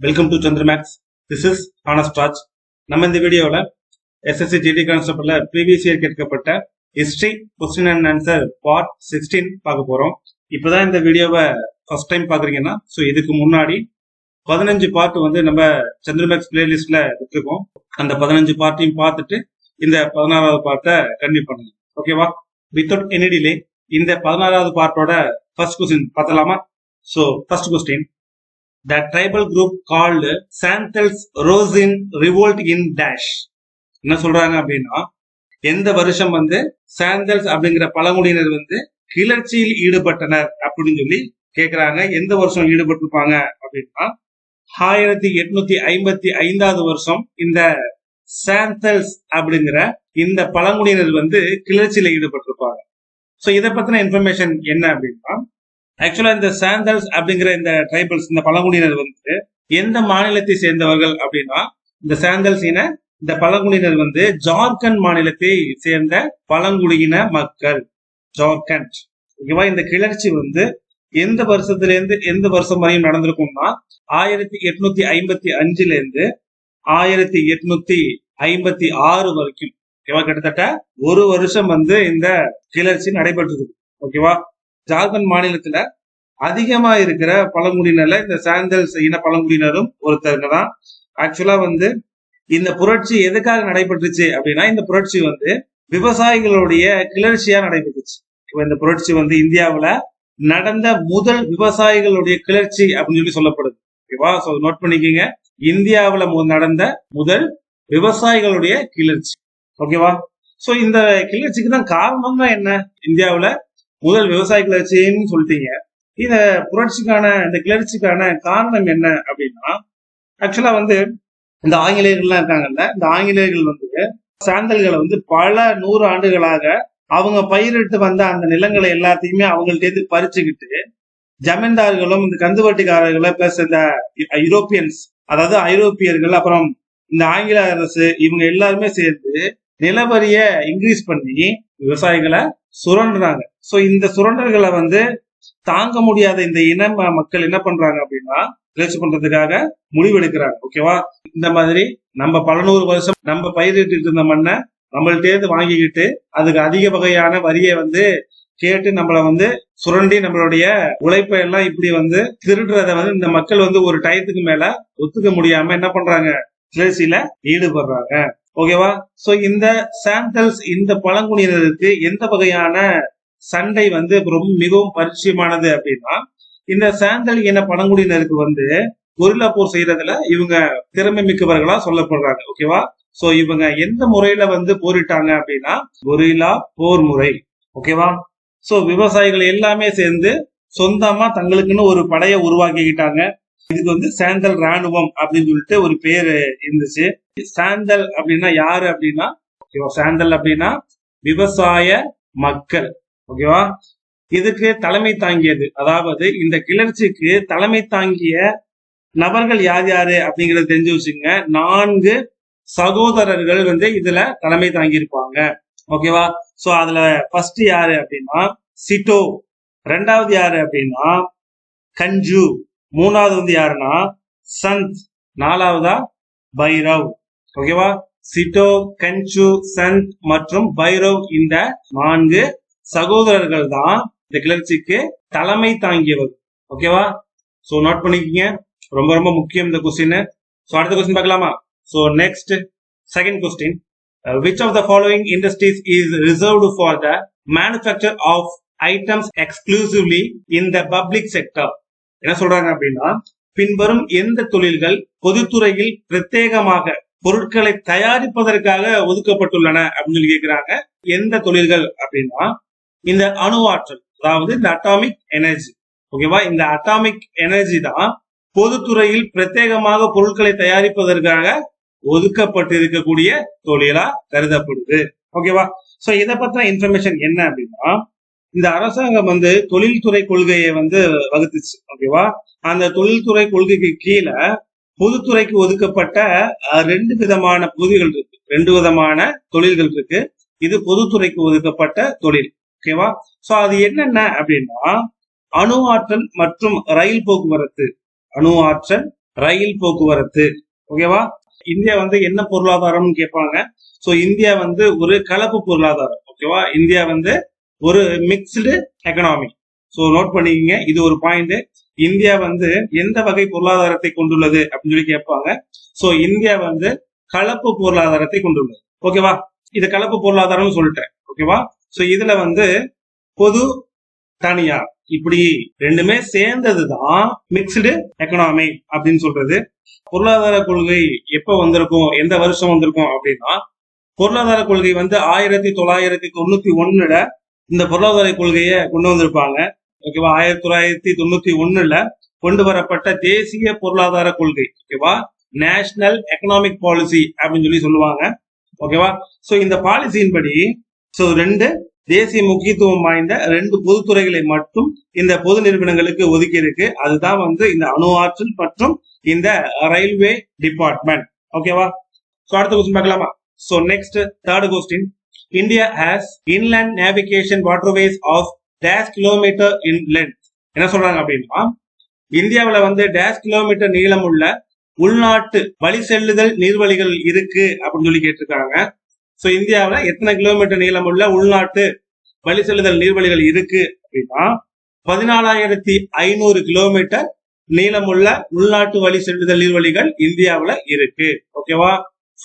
Welcome to Chandramax. This is honest Raj. நம்ம இந்த வீடியோவில் எஸ்எஸ்சி ஜிடி கான்ஸ்டபிள்ல ப்ரீவியஸ் இயர் கேட்கப்பட்ட history question and answer part 16 பார்க்க போறோம். இப்பதான் இந்த வீடியோவை ஃபர்ஸ்ட் டைம் பாக்குறீங்கன்னா, ஸோ இதுக்கு முன்னாடி 15 பார்ட் வந்து நம்ம சந்திரமேக்ஸ் பிளேலிஸ்ட்ல விட்டுருக்கோம். அந்த 15 பார்ட்டையும் பார்த்துட்டு இந்த 16வது பார்ட்டை கண்டினியூ பண்ணுங்க. ஓகேவா? வித்தவுட் எனி டிலே இந்த 16வது பார்ட்டோட ஃபர்ஸ்ட் கொஸ்டின் பார்த்தலாமா? So first question, the tribal group called Santals rose in revolt in dash. என்ன சொல்றாங்க அப்படின்னா, எந்த வருஷம் வந்து சாந்தல்ஸ் அப்படிங்கிற பழங்குடியினர் வந்து கிளர்ச்சியில் ஈடுபட்டனர் அப்படின்னு சொல்லி கேக்குறாங்க. எந்த வருஷம் ஈடுபட்டிருப்பாங்க அப்படின்னா 1855 வருஷம் இந்த சாந்தல்ஸ் அப்படிங்கிற இந்த பழங்குடியினர் வந்து கிளர்ச்சியில ஈடுபட்டிருப்பாங்க. சோ இதை பத்தின இன்ஃபர்மேஷன் என்ன அப்படின்னா, ஆக்சுவலா இந்த சாந்தல்ஸ் அப்படிங்கிற இந்த ட்ரைபல்ஸ், இந்த பழங்குடியினர் வந்து எந்த மாநிலத்தை சேர்ந்தவர்கள் அப்படின்னா, இந்த சாந்தல்ஸ் இன இந்த பழங்குடியினர் வந்து ஜார்க்கண்ட் மாநிலத்தை சேர்ந்த பழங்குடியின மக்கள். ஜார்க்கண்ட். ஓகேவா? இந்த கிளர்ச்சி வந்து எந்த வருஷத்துல இருந்து எந்த வருஷம் வரையும் நடந்திருக்கும்னா 1855 இருந்து 1856 வரைக்கும். ஓகேவா? கிட்டத்தட்ட ஒரு வருஷம் வந்து இந்த கிளர்ச்சி நடைபெற்றது. ஓகேவா? ஜார்க்கண்ட் மாநிலத்துல அதிகமா இருக்கிற பழங்குடியினர்ல இந்த சாந்தல்ஸ் இன பழங்குடியினரும் ஒருத்தருங்க தான். ஆக்சுவலா வந்து இந்த புரட்சி எதுக்காக நடைபெற்றுச்சு அப்படின்னா, இந்த புரட்சி வந்து விவசாயிகளுடைய கிளர்ச்சியா நடைபெற்றுச்சு. இந்த புரட்சி வந்து இந்தியாவுல நடந்த முதல் விவசாயிகளுடைய கிளர்ச்சி அப்படின்னு சொல்லி சொல்லப்படுது. ஓகேவா? சோ நோட் பண்ணிக்கோங்க, இந்தியாவுல நடந்த முதல் விவசாயிகளுடைய கிளர்ச்சி. ஓகேவா? சோ இந்த கிளர்ச்சிக்கு தான் காரணம் தான் என்ன? இந்தியாவுல முதல் விவசாய கிளர்ச்சின்னு சொல்லிட்டீங்க. இந்த புரட்சிக்கான இந்த கிளர்ச்சிக்கான காரணம் என்ன அப்படின்னா, ஆக்சுவலா வந்து இந்த ஆங்கிலேயர்கள்லாம் இருக்காங்கல்ல, இந்த ஆங்கிலேயர்கள் வந்து சாந்தல்களை வந்து பல 100 ஆண்டுகளாக அவங்க பயிரிட்டு வந்த அந்த நிலங்களை எல்லாத்தையுமே அவங்கள்ட்ட பறிச்சுக்கிட்டு ஜமீன்தார்களும் இந்த கந்துவட்டிக்காரர்களை பிளஸ் இந்த யூரோப்பியன்ஸ், அதாவது ஐரோப்பியர்கள், அப்புறம் இந்த ஆங்கில அரசு, இவங்க எல்லாருமே சேர்ந்து நிலவரிய இன்க்ரீஸ் பண்ணி விவசாயிகளை சுரண்டுறாங்க. சோ இந்த சுரண்டல்களை வந்து தாங்க முடியாத இந்த இன மக்கள் என்ன பண்றாங்க அப்படின்னா, கிளர்ச்சி பண்றதுக்காக முடிவெடுக்கிறாங்க. ஓகேவா? இந்த மாதிரி நம்ம பல 100 வருஷம் நம்ம பயிரிட்டு இருந்த மண்ணை நம்மள்டேந்து வாங்கிக்கிட்டு அதுக்கு அதிக வகையான வரியை வந்து கேட்டு நம்மள வந்து சுரண்டி நம்மளுடைய உழைப்பை எல்லாம் இப்படி வந்து திருடுறத வந்து இந்த மக்கள் வந்து ஒரு டயத்துக்கு மேல ஒத்துக்க முடியாம என்ன பண்றாங்க, கிளர்ச்சியில ஈடுபடுறாங்க. ஓகேவா? சோ இந்த சாந்தல்ஸ் இந்த பழங்குடியினருக்கு எந்த வகையான சண்டை வந்து மிகவும் பரிச்சயமானது அப்படின்னா, இந்த சாந்தல் இன பழங்குடியினருக்கு வந்து கொரில்லா போர் செய்யறதுல இவங்க திறமை மிக்கவர்களா சொல்லப்படுறாங்க. ஓகேவா? சோ இவங்க எந்த முறையில வந்து போரிட்டாங்க அப்படின்னா, கொரில்லா போர் முறை. ஓகேவா? சோ விவசாயிகள் எல்லாமே சேர்ந்து சொந்தமா தங்களுக்குன்னு ஒரு படையை உருவாக்கிக்கிட்டாங்க. இதுக்கு வந்து சாந்தல் ராணுவம் அப்படின்னு சொல்லிட்டு ஒரு பேரு இருந்துச்சு. சாந்தல் அப்படின்னா யாரு அப்படின்னா, சாந்தல் அப்படின்னா விவசாய மக்கள். ஓகேவா? இதுக்கு தலைமை தாங்கியது, அதாவது இந்த கிளர்ச்சிக்கு தலைமை தாங்கிய நபர்கள் யார் யாரு அப்படிங்கறத தெரிஞ்சு வச்சுங்க. 4 சகோதரர்கள் வந்து இதுல தலைமை தாங்கி இருப்பாங்க. ஓகேவா? சோ அதுல ஃபர்ஸ்ட் யாரு அப்படின்னா சிட்டோ, 2வது யாரு அப்படின்னா கஞ்சு, 3வது வந்து யாருன்னா சந்த், 4வதா பைரவ். ஓகேவா? சிட்டோ, கஞ்சு, சந்த் மற்றும் பைரவ், இந்த 4 சகோதரர்கள் தான் இந்த கிளர்ச்சிக்கு தலைமை தாங்கியவர். ஓகேவா? சோ நோட் பண்ணிக்கீங்க, ரொம்ப ரொம்ப முக்கியம் இந்த கொஸ்டின். சோ அடுத்த கொஸ்டின் பார்க்கலாமா? So next second question, which of the following industries is reserved for the manufacture of items exclusively in the public sector? என்ன சொல்றாங்க அப்படின்னா, பின்வரும் எந்த தொழில்கள் பொதுத்துறையில் பிரத்யேகமாக பொருட்களை தயாரிப்பதற்காக ஒதுக்கப்பட்டுள்ளன அப்படின்னு சொல்லி கேட்கிறாங்க. எந்த தொழில்கள் அப்படின்னா, இந்த அணு ஆற்றல், அதாவது இந்த அட்டாமிக் எனர்ஜி. ஓகேவா? இந்த அட்டாமிக் எனர்ஜி தான் பொதுத்துறையில் பிரத்யேகமாக பொருட்களை தயாரிப்பதற்காக ஒதுக்கப்பட்டிருக்கக்கூடிய தொழிலா கருதப்படுது. ஓகேவா? சோ இதை பத்தின இன்ஃபர்மேஷன் என்ன அப்படின்னா, இந்த அரசாங்கம் வந்து தொழில்துறை கொள்கையை வந்து வகுத்துச்சு. ஓகேவா? அந்த தொழில்துறை கொள்கைக்கு கீழே பொதுத்துறைக்கு ஒதுக்கப்பட்ட 2 விதமான பகுதிகள் இருக்கு, 2 விதமான தொழில்கள் இருக்கு. இது பொதுத்துறைக்கு ஒதுக்கப்பட்ட தொழில். ஓகேவா? சோ அது என்னென்ன அப்படின்னா, அணு ஆற்றல் மற்றும் ரயில் போக்குவரத்து. அணு ஆற்றல் ரயில் போக்குவரத்து. ஓகேவா? இந்தியா வந்து என்ன பொருளாதாரம்னு கேட்பாங்க. சோ இந்தியா வந்து ஒரு கலப்பு பொருளாதாரம். ஓகேவா? இந்தியா வந்து ஒரு மிக்ஸ்டு எக்கனாமி. சோ நோட் பண்ணிக்கங்க, இது ஒரு பாயிண்ட். இந்தியா வந்து எந்த வகை பொருளாதாரத்தை கொண்டுள்ளது அப்படின்னு சொல்லி கேட்பாங்க. சோ இந்தியா வந்து கலப்பு பொருளாதாரத்தை கொண்டுள்ளது. ஓகேவா? இது கலப்பு பொருளாதாரம்னு சொல்லிட்டேன். ஓகேவா? சோ இதுல வந்து பொது, தனியார் இப்படி ரெண்டுமே சேர்ந்ததுதான் மிக்ஸ்டு எக்கனாமி அப்படின்னு சொல்றது. பொருளாதார கொள்கை எப்ப வந்திருக்கும், எந்த வருஷம் வந்திருக்கும் அப்படின்னா, பொருளாதார கொள்கை வந்து 1991 இந்த பொருளாதார கொள்கையை கொண்டு வந்திருப்பாங்க. ஓகேவா? 1991 கொண்டு வரப்பட்ட தேசிய பொருளாதார கொள்கை. ஓகேவா? நேஷனல் எக்கனாமிக் பாலிசி அப்படின்னு சொல்லி சொல்லுவாங்க. ஓகேவா? சோ இந்த பாலிசியின் படி சோ 2 தேசிய முக்கியத்துவம் வாய்ந்த 2 பொதுத்துறைகளை மட்டும் இந்த பொது நிறுவனங்களுக்கு ஒதுக்கி இருக்கு. அதுதான் வந்து இந்த அணு ஆற்றல் மற்றும் இந்த ரயில்வே டிபார்ட்மெண்ட். ஓகேவா? சோ அடுத்த கொஸ்டின் பார்க்கலாமா? So next third question. India has inland navigation waterways of dash kilometre in length. என்ன சொல்றாங்க அப்படின்னா, இந்தியாவில வந்து டேஷ் கிலோமீட்டர் நீளம் உள்ள உள்நாட்டு வழி செல்லுதல் நீர்வழிகள் இருக்கு அப்படின்னு சொல்லி கேட்டிருக்காங்க. சோ இந்தியாவில எத்தனை கிலோமீட்டர் நீளம் உள்ள உள்நாட்டு வழி செல்லுதல் நீர்வழிகள் இருக்கு அப்படின்னா 14,500 கிலோமீட்டர் நீளமுள்ள உள்நாட்டு வழி செல்லுதல் நீர்வழிகள் இந்தியாவில இருக்கு. ஓகேவா?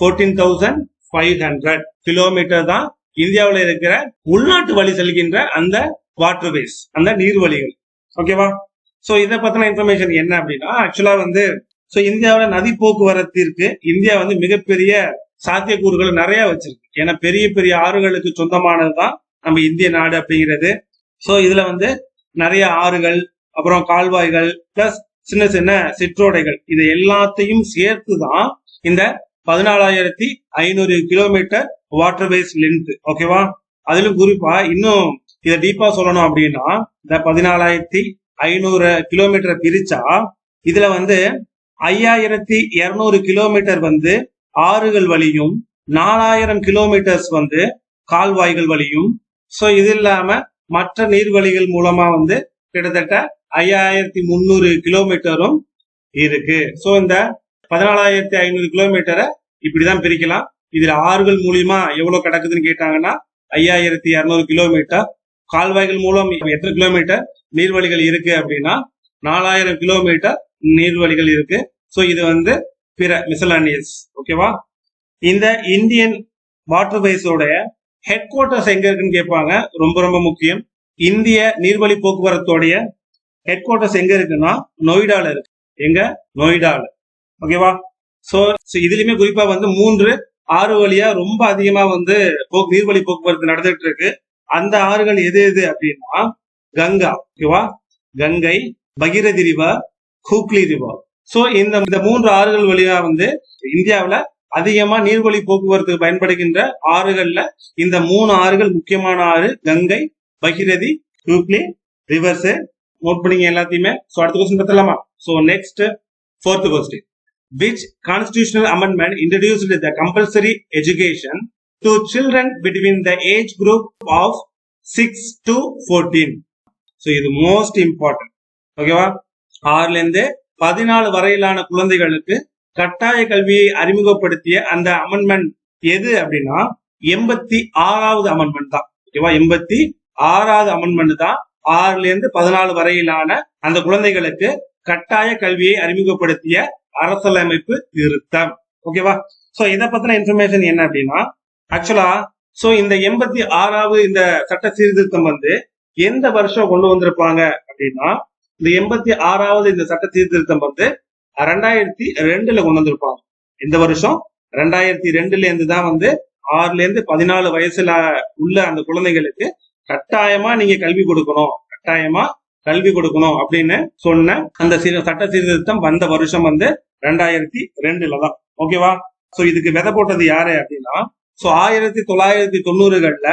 14,500 கிலோமீட்டர் தான் இந்தியாவில இருக்கிற உள்நாட்டு வழி செல்கின்ற அந்த வாட்டர்வேஸ், அந்த நீர்வழிகள். ஓகேவா? சோ இதை பத்தின இன்ஃபர்மேஷன் என்ன அப்படின்னா, ஆக்சுவலா வந்து சோ இந்தியாவில நதி போக்குவரத்திற்கு இந்தியா வந்து மிகப்பெரிய சாத்தியக்கூறுகள் நிறைய வச்சிருக்கு. ஏன்னா பெரிய பெரிய ஆறுகளுக்கு சொந்தமானதுதான் நம்ம இந்திய நாடு அப்படிங்கிறது. சோ இதுல வந்து நிறைய ஆறுகள், அப்புறம் கால்வாய்கள், பிளஸ் சின்ன சின்ன சிற்றோடைகள், இது எல்லாத்தையும் சேர்த்துதான் இந்த 14,500 கிலோமீட்டர் வாட்டர்வேஸ் லென்த். ஓகேவா? அதிலும் குறிப்பா இன்னும் இதை டீப்பா சொல்லணும் அப்படின்னா, இந்த 14,500 கிலோமீட்டர் பிரிச்சா இதுல வந்து 5,200 கிலோமீட்டர் வந்து ஆறுகள் வழியும், 4,000 கிலோமீட்டர்ஸ் வந்து கால்வாய்கள் வழியும், சோ இது இல்லாம மற்ற நீர்வழிகள் மூலமா வந்து கிட்டத்தட்ட 5,300 கிலோமீட்டரும் இருக்கு. சோ இந்த 14,500 கிலோமீட்டரை இப்படிதான் பிரிக்கலாம். இதுல ஆறுகள் மூலியமா எவ்வளவு கிடக்குதுன்னு கேட்டாங்கன்னா 5,200 கிலோமீட்டர், கால்வாய்கள் மூலம் எத்தனை கிலோமீட்டர் நீர்வழிகள் இருக்கு அப்படின்னா 4,000 கிலோமீட்டர் நீர்வழிகள் இருக்கு. சோ இது வந்து பிற மிசலானியஸ். ஓகேவா? இந்த இந்தியன் வாட்டர்வேஸோட ஹெட் குவார்டர்ஸ் எங்க இருக்குன்னு கேட்பாங்க. ரொம்ப ரொம்ப முக்கியம். இந்திய நீர்வழி போக்குவரத்தோடைய ஹெட் குவார்டர்ஸ் எங்க இருக்குன்னா நொய்டால இருக்கு. எங்க? நொய்டால. ஓகேவா? சோ இதுலயுமே குறிப்பா வந்து 3 ஆறு வழியா ரொம்ப அதிகமா வந்து நீர்வழி போக்குவரத்து நடந்துட்டு இருக்கு. அந்த ஆறுகள் எது எது அப்படின்னா கங்கா. ஓகேவா? Gangai, Bhagirathi river, Hooghly river. So இந்த 3 ஆறுகள் வழியா வந்து இந்தியாவில அதிகமா நீர்வழி போக்குவரத்து பயன்படுகின்ற ஆறுகள்ல இந்த 3 ஆறுகள் முக்கியமான ஆறு. கங்கை, பகிரதி, ஹூக்லி ரிவர்ஸ். நோட் பண்ணிங்க எல்லாத்தையுமே. சோ அடுத்த கொஸ்டின் பார்த்தலாமா? So next fourth question. Which constitutional amendment introduced the compulsory education to children between the age group of 6 to 14? So இது மோஸ்ட் இம்பார்ட்டன்ட். ஓகேவா? 6ல இருந்து 14 வரையிலான குழந்தைகளுக்கு கட்டாய கல்வியை அறிமுகப்படுத்திய அந்த அமெண்ட்மெண்ட் எது அப்படின்னா 86வது அமெண்ட்மெண்ட் தான். ஓகேவா? 86வது அமெண்ட்மெண்ட் தான் 6ல இருந்து 14 வரையிலான அந்த குழந்தைகளுக்கு கட்டாய கல்வியை அறிமுகப்படுத்திய அரசியலமைப்பு திருத்தம். ஓகேவா? சோ இதை பத்தின இன்ஃபர்மேஷன் என்ன அப்படின்னா, ஆக்சுவலா சோ இந்த 86வது இந்த சட்ட சீர்திருத்தம் வந்து எந்த வருஷம் கொண்டு வந்திருப்பாங்க அப்படின்னா, இந்த 86வது இந்த சட்ட சீர்திருத்தம் வந்து 2002 கொண்டு வந்திருப்பாங்க. இந்த வருஷம் 2002 இருந்து தான் வந்து 6ல இருந்து 14 வயசுல உள்ள அந்த குழந்தைகளுக்கு கட்டாயமா நீங்க கல்வி கொடுக்கணும், கட்டாயமா கல்வி கொடுக்கணும் அப்படின்னு சொன்ன அந்த சட்ட சீர்திருத்தம் வந்த வருஷம் வந்து 2002 தான். ஓகேவா? சோ இதுக்கு விதை போட்டது யாரு அப்படின்னா, சோ 1990கள்ல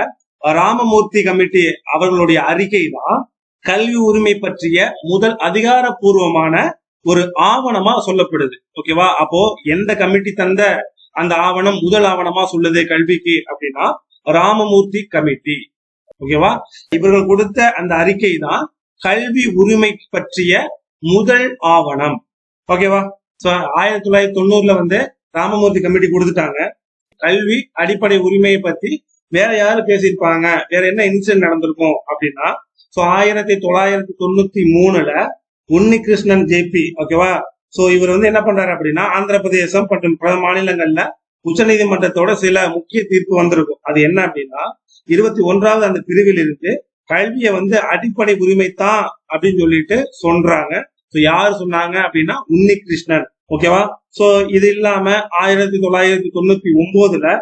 ராமமூர்த்தி கமிட்டி அவர்களுடைய அறிக்கை தான் கல்வி உரிமை பற்றிய முதல் அதிகாரப்பூர்வமான ஒரு ஆவணமா சொல்லப்படுது. ஓகேவா? அப்போ எந்த கமிட்டி தந்த அந்த ஆவணம் முதல் ஆவணமா சொல்லுது கல்விக்கு அப்படின்னா ராமமூர்த்தி கமிட்டி. ஓகேவா? இவர்கள் கொடுத்த அந்த அறிக்கை தான் கல்வி உரிமை பற்றிய முதல் ஆவணம். ஓகேவா? சோ 1990 வந்து ராமமூர்த்தி கமிட்டி கொடுத்துட்டாங்க. கல்வி அடிப்படை உரிமையை பத்தி வேற யாரு பேசியிருப்பாங்க, வேற என்ன இன்சிடென்ட் நடந்திருக்கும் அப்படின்னா, சோ 1993 உன்னிகிருஷ்ணன் ஜேபி, ஓகேவா. சோ இவர் வந்து என்ன பண்றாரு அப்படின்னா, ஆந்திர பிரதேசம் மற்றும் பல மாநிலங்கள்ல உச்சநீதிமன்றத்தோட சில முக்கிய தீர்ப்பு வந்திருக்கும். அது என்ன அப்படின்னா, 21வது அந்த பிரிவில் இருந்து கல்வியை வந்து அடிப்படை உரிமை தான் அப்படின்னு சொல்லிட்டு சொல்றாங்க. யாரு சொன்னாங்க அப்படின்னா உன்னிகிருஷ்ணன், ஓகேவா. சோ இது இல்லாம 1999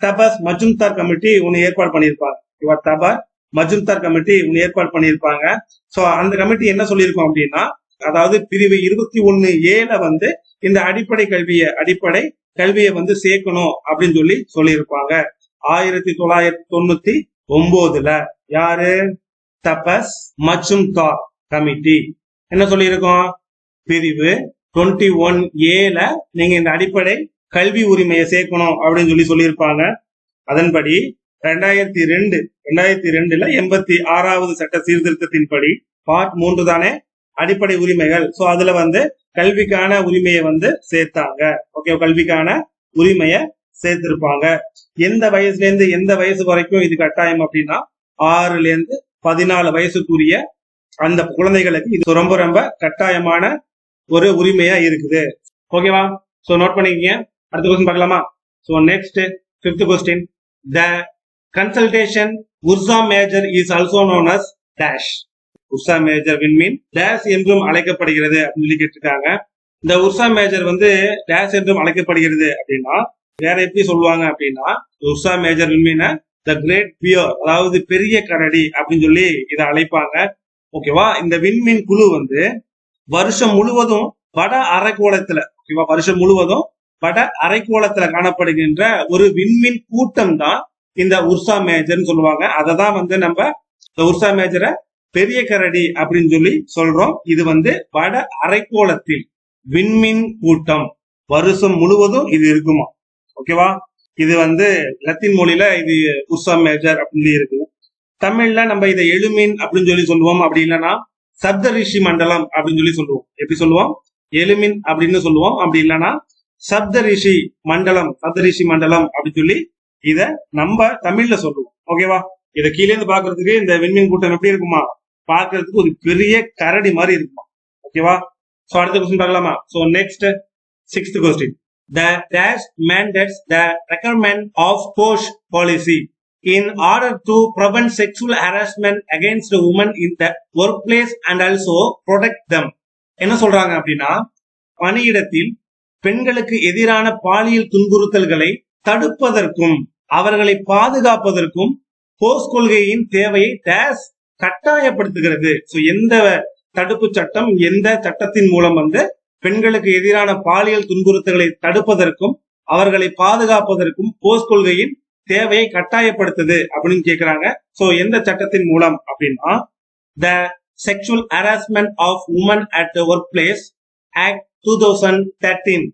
தபாஸ் மஜும்தார் கமிட்டி ஒன்னு ஏற்பாடு பண்ணியிருப்பாங்க. தபாஸ் மஜும்தார் கமிட்டி ஒன்னு ஏற்பாடு பண்ணியிருப்பாங்க. சோ அந்த கமிட்டி என்ன சொல்லியிருக்கோம் அப்படின்னா, அதாவது பிரிவு 21A வந்து இந்த அடிப்படை கல்வியை வந்து சேர்க்கணும் அப்படின்னு சொல்லியிருப்பாங்க. 1999 யாரு? தபஸ் மஜும்தார் கமிட்டி என்ன சொல்லியிருக்கோம், பிரிவு 21A நீங்க இந்த அடிப்படை கல்வி உரிமையை சேர்க்கணும் அப்படின்னு சொல்லியிருப்பாங்க. அதன்படி 2002 86வது சட்ட சீர்திருத்தத்தின்படி பார்ட் 3 தானே அடிப்படை உரிமைகள். சோ அதுல வந்து கல்விக்கான உரிமையை வந்து சேர்த்தாங்க. ஓகே, கல்விக்கான உரிமையை சேர்த்திருப்பாங்க. எந்த வயசுல இருந்து எந்த வயசு வரைக்கும் இது கட்டாயம் அப்படின்னா 6ல இருந்து 14 வயசுக்குரிய அந்த குழந்தைகளுக்கு இது ரொம்ப ரொம்ப கட்டாயமான ஒரு உரிமையா இருக்குது. ஓகேவா. சோ நோட் பண்ணிக்கீங்க. அடுத்த கொஸ்டின் பார்க்கலாமா. So next 5th question, the constellation Ursa Major is also known as dash. Ursa Major விண்மீன் டேஷ் என்றும் அழைக்கப்படுகிறது அப்படின்னு கேட்டிருக்காங்க. இந்த உர்சா மேஜர் வந்து டேஷ் என்றும் அழைக்கப்படுகிறது அப்படின்னா வேற எப்படி சொல்லுவாங்க அப்படின்னா, உர்சா மேஜர் விண்மீனை த கிரேட் பியர், அதாவது பெரிய கரடி அப்படின்னு இதை அழைப்பாங்க. ஓகேவா. இந்த விண்மீன் குழு வந்து வருஷம் முழுவதும் வட அரைக்கோளத்துல, ஓகேவா, வருஷம் முழுவதும் வட அரைக்கோளத்துல காணப்படுகின்ற ஒரு விண்மீன் கூட்டம் தான் இந்த உர்சா மேஜர்னு சொல்லுவாங்க. அததான் வந்து நம்ம இந்த உர்சா மேஜரை பெரிய கரடி அப்படின்னு சொல்றோம். இது வந்து வட அரைக்கோளத்தில் விண்மீன் கூட்டம் வருஷம் முழுவதும் இது இருக்குமா. ஓகேவா. இது வந்து லத்தீன் மொழியில இது உர்சா மேஜர் அப்படின்னு இருக்கு. தமிழ்ல நம்ம இதை எழுமீன் அப்படின்னு சொல்லுவோம். அப்படி இல்லைன்னா சப்த ரிஷி மண்டலம் அப்படின்னு சொல்லுவோம். எப்படி சொல்லுவோம்? எழுமீன் அப்படின்னு சொல்லுவோம். அப்படி இல்லைன்னா சப்த ரிஷி மண்டலம் அப்படின்னு இத நம்ம தமிழ்ல சொல்லுவோம். ஓகேவா. இதை கீழே இருந்து பாக்குறதுக்கு இந்த விண்மீன் கூட்டம் எப்படி இருக்குமா, பாக்குறதுக்கு ஒரு பெரிய கரடி மாதிரி இருக்குமா. ஓகேவா. சோ அடுத்த கொஸ்டின் பார்க்கலாமா. So next 6th question, the dash mandates the requirement of POSH policy in order to prevent sexual harassment against women in the workplace and also protect them. என்ன சொல்றாங்க அப்படின்னா, பணியிடத்தில் பெண்களுக்கு எதிரான பாலியல் துன்புறுத்தல்களை தடுப்பதற்கும் அவர்களை பாதுகாப்பதற்கும் போஸ் கொள்கையின் தேவையை டேஷ் கட்டாயப்படுத்துகிறது. சோ எந்த தடுப்பு சட்டம், எந்த சட்டத்தின் மூலம் வந்து பெண்களுக்கு எதிரான பாலியல் துன்புறுத்தல்களை தடுப்பதற்கும் அவர்களை பாதுகாப்பதற்கும் போஸ் கொள்கையின் தேவையை கட்டாயப்படுத்துது அப்படின்னு கேக்குறாங்க. சோ எந்த சட்டத்தின் மூலம் அப்படின்னா, the sexual harassment of women at the workplace act 2013,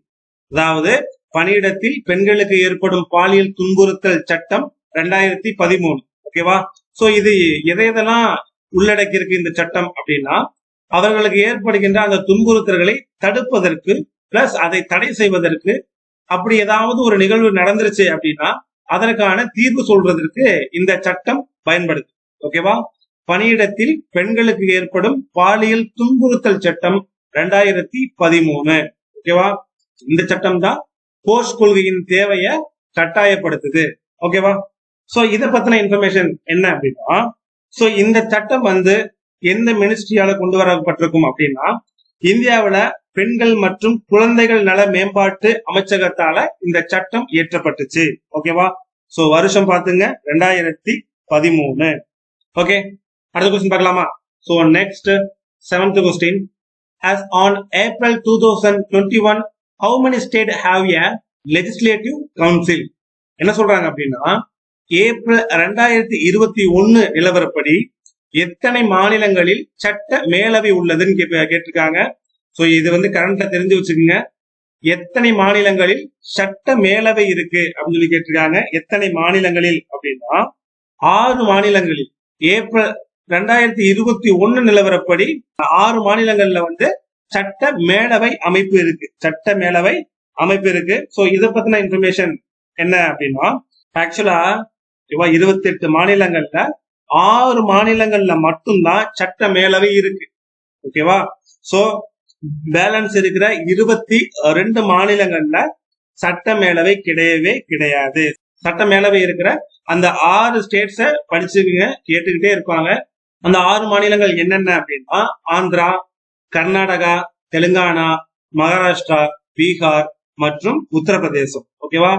அதாவது பணியிடத்தில் பெண்களுக்கு ஏற்படும் பாலியல் துன்புறுத்தல் சட்டம் 2013. ஓகேவா. சோ இது எதையெல்லாம் உள்ளடக்கி இருக்கு இந்த சட்டம் அப்படின்னா, அவர்களுக்கு ஏற்படுகின்ற அந்த துன்புறுத்தல்களை தடுப்பதற்கு பிளஸ் அதை தடை செய்வதற்கு, அப்படி ஏதாவது ஒரு நிகழ்வு நடந்துருச்சு அப்படின்னா அதற்கான தீர்வு சொல்றதற்கு இந்த சட்டம் பயன்படுது. ஓகேவா. பணியிடத்தில் பெண்களுக்கு ஏற்படும் பாலியல் துன்புறுத்தல் சட்டம் 2013. ஓகேவா. இந்த சட்டம் தான் போஸ் கொள்கையின் தேவையை கட்டாயப்படுத்துது. ஓகேவா. சோ இத பத்தின இன்ஃபர்மேஷன் என்ன அப்படின்னா, சோ இந்த சட்டம் வந்து எந்த மினிஸ்ட்ரியால கொண்டு வரப்பட்டிருக்கும் அப்படின்னா, இந்தியாவில பெண்கள் மற்றும் குழந்தைகள் நல மேம்பாட்டு அமைச்சகத்தால இந்த சட்டம் இயற்றப்பட்டுச்சு. ஓகேவா. சோ வருஷம் பாத்துங்க 2013. ஓகே, அடுத்த கொஸ்டின் பார்க்கலாமா. So next 7th question, as on April 2021 how many state have a legislative council? என்ன சொல்றாங்க அப்படின்னா, ஏப்ரல் 2021 நிலவரப்படி எத்தனை மாநிலங்களில் சட்ட மேலவை உள்ளதுன்னு கேட்டிருக்காங்க. சோ இது வந்து கரண்ட்ல தெரிஞ்சு வச்சுக்கோங்க. எத்தனை மாநிலங்களில் சட்ட மேலவை இருக்கு அப்படின்னு கேட்டிருக்காங்க. எத்தனை மாநிலங்களில் அப்படின்னா 6 மாநிலங்களில் ஏப்ரல் 2021 நிலவரப்படி 6 மாநிலங்கள்ல வந்து சட்ட மேலவை அமைப்பு இருக்கு. சட்ட மேலவை அமைப்பு இருக்கு. சோ இத பத்தின இன்ஃபர்மேஷன் என்ன அப்படின்னா, ஆக்சுவலா 28 மாநிலங்கள்ல 6 மாநிலங்கள்ல மட்டும்தான் சட்ட மேலவை இருக்கு. ஓகேவா? சோ பேலன்ஸ் இருக்கிற 22 மாநிலங்கள்ல சட்ட மேலவை கிடையவே கிடையாது. சட்ட மேலவை இருக்கிற அந்த 6 ஸ்டேட்ஸ படிச்சுக்கங்க, கேட்டுக்கிட்டே இருப்பாங்க. அந்த 6 மாநிலங்கள் என்னென்ன அப்படின்னா, ஆந்திரா, கர்நாடகா, தெலுங்கானா, மகாராஷ்டிரா, பீகார் மற்றும் உத்தரப்பிரதேசம். ஓகேவா?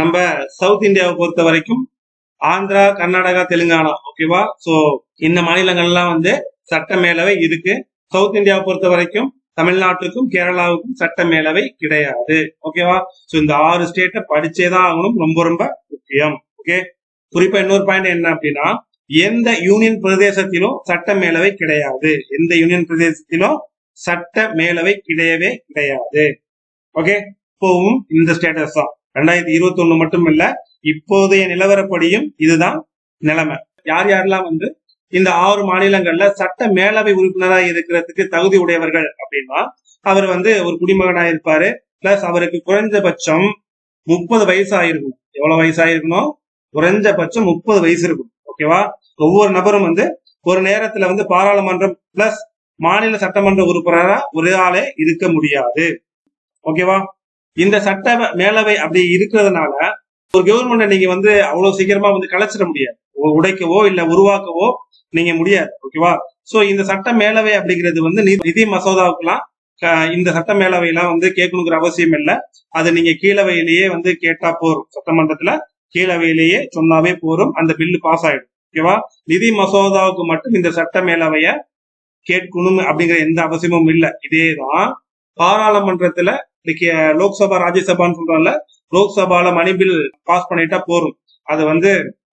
நம்ம சவுத் இந்தியாவை பொறுத்த வரைக்கும் ஆந்திரா, கர்நாடகா, தெலுங்கானா. ஓகேவா? சோ இந்த மாநிலங்கள்லாம் வந்து சட்ட மேலவை இருக்கு. சவுத் இந்தியாவை பொறுத்த வரைக்கும் தமிழ்நாட்டுக்கும் கேரளாவுக்கும் சட்ட மேலவை கிடையாது. ஓகேவா? சோ இந்த 6 ஸ்டேட்டை படிச்சேதான் ஆகணும், ரொம்ப ரொம்ப முக்கியம். ஓகே, குறிப்பா இன்னொரு பாயிண்ட் என்ன அப்படின்னா, எந்த யூனியன் பிரதேசத்திலும் சட்ட மேலவை கிடையாது. எந்த யூனியன் பிரதேசத்திலும் சட்ட மேலவை கிடையவே கிடையாது. ஓகே, இப்போவும் இந்த ஸ்டேட்டஸ் தான். 2021 மட்டும் இல்ல, இப்போதைய நிலவரப்படியும் இதுதான் நிலைமை. யார் யாரெல்லாம் வந்து இந்த 6 மாநிலங்கள்ல சட்ட மேலவை உறுப்பினராக இருக்கிறதுக்கு தகுதி உடையவர்கள் அப்படின்னா, அவர் வந்து ஒரு குடிமகனா இருப்பாரு. பிளஸ் அவருக்கு குறைஞ்சபட்சம் 30 வயசு ஆயிருக்கும். எவ்வளவு வயசு ஆயிருக்கணும்? குறைஞ்சபட்சம் 30 வயசு இருக்கும். ஓகேவா? ஒவ்வொரு நபரும் வந்து ஒரு நேரத்துல வந்து பாராளுமன்றம் பிளஸ் மாநில சட்டமன்ற உறுப்பினரா ஒரே ஆளே இருக்க முடியாது. ஓகேவா? இந்த சட்ட மேலவை அப்படி இருக்கிறதுனால ஒரு கவர்மெண்ட்டை நீங்க வந்து அவ்வளவு சீக்கிரமா வந்து கலைச்சிட முடியாது. உடைக்கவோ இல்ல உருவாக்கவோ நீங்க முடியாது. ஓகேவா? சோ இந்த சட்ட மேலவை அப்படிங்கிறது வந்து நிதி மசோதாவுக்குலாம் இந்த சட்ட மேலவை எல்லாம் வந்து கேட்கணுங்கிற அவசியம் இல்லை. அது நீங்க கீழவையிலேயே வந்து கேட்டா போறோம். சட்டமன்றத்துல கீழவையிலேயே சொன்னாவே போறோம், அந்த பில்லு பாஸ் ஆயிடும். ஓகேவா? நிதி மசோதாவுக்கு மட்டும் இந்த சட்ட மேலவைய கேட்கணும் அப்படிங்கிற எந்த அவசியமும் இல்லை. இதேதான் பாராளுமன்றத்துல லோக்சபா ராஜ்யசபான்னு சொல்றோம்ல, லோக்சபால மணி பில் பாஸ் பண்ணிட்டா போறோம், அது வந்து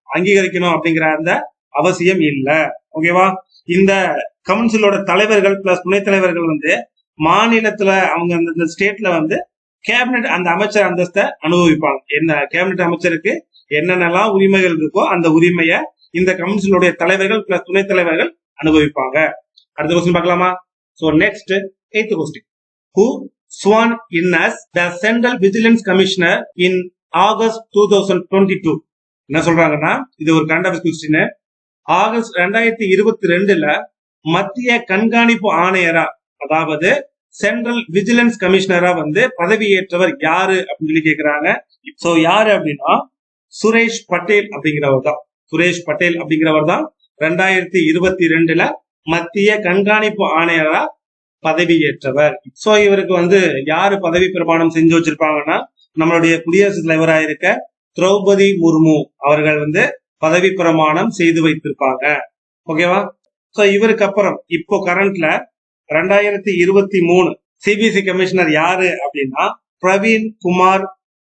அங்கீகரிக்கணும் அப்படிங்கிற அந்த அவசியம் இல்ல. ஓகேவா? இந்த கவுன்சிலோட தலைவர்கள் பிளஸ் துணைத் தலைவர்கள் வந்து மாநிலத்துல அவங்க அந்த ஸ்டேட்ல வந்து கேபினெட் அந்த அமைச்சர் அந்தஸ்தை அனுபவிப்பாங்க. என்ன கேபினெட் அமைச்சருக்கு என்னென்னலாம் உரிமைகள் இருக்கோ அந்த உரிமைய இந்த கவுன்சிலுடைய தலைவர்கள் பிளஸ் துணைத் தலைவர்கள் அனுபவிப்பாங்க. அடுத்த கொஸ்டின் பார்க்கலாமா? So next 8th question. Who sworn in as the Central Vigilance Commissioner in August 2022? என்ன சொல்றாங்கன்னா, இது ஒரு கரண்ட் அஃபேர்ஸ் கொஸ்டின். ஆகஸ்ட் 2022ல மத்திய கண்காணிப்பு ஆணையரா, அதாவது சென்ட்ரல் விஜிலன்ஸ் கமிஷனரா வந்து பதவியேற்றவர் யாரு அப்படின்னு சொல்லி கேக்குறாங்க. சோ யாரு அப்படின்னா சுரேஷ் பட்டேல் அப்படிங்கிறவர் தான். சுரேஷ் பட்டேல் அப்படிங்கிறவர் தான் 2022ல மத்திய கண்காணிப்பு ஆணையரா பதவியேற்றவர். சோ இவருக்கு வந்து யாரு பதவி பிரமாணம் செஞ்சு வச்சிருப்பாங்கன்னா, நம்மளுடைய குடியரசுத் தலைவராக இருக்க திரௌபதி முர்மு அவர்கள் வந்து பதவி பிரமாணம் செய்து வைத்திருப்பாங்க. ஓகேவா? சோ இவருக்கு அப்புறம் இப்போ கரண்ட்ல 2023 சிபிசி கமிஷனர் யாரு அப்படின்னா பிரவீன் குமார்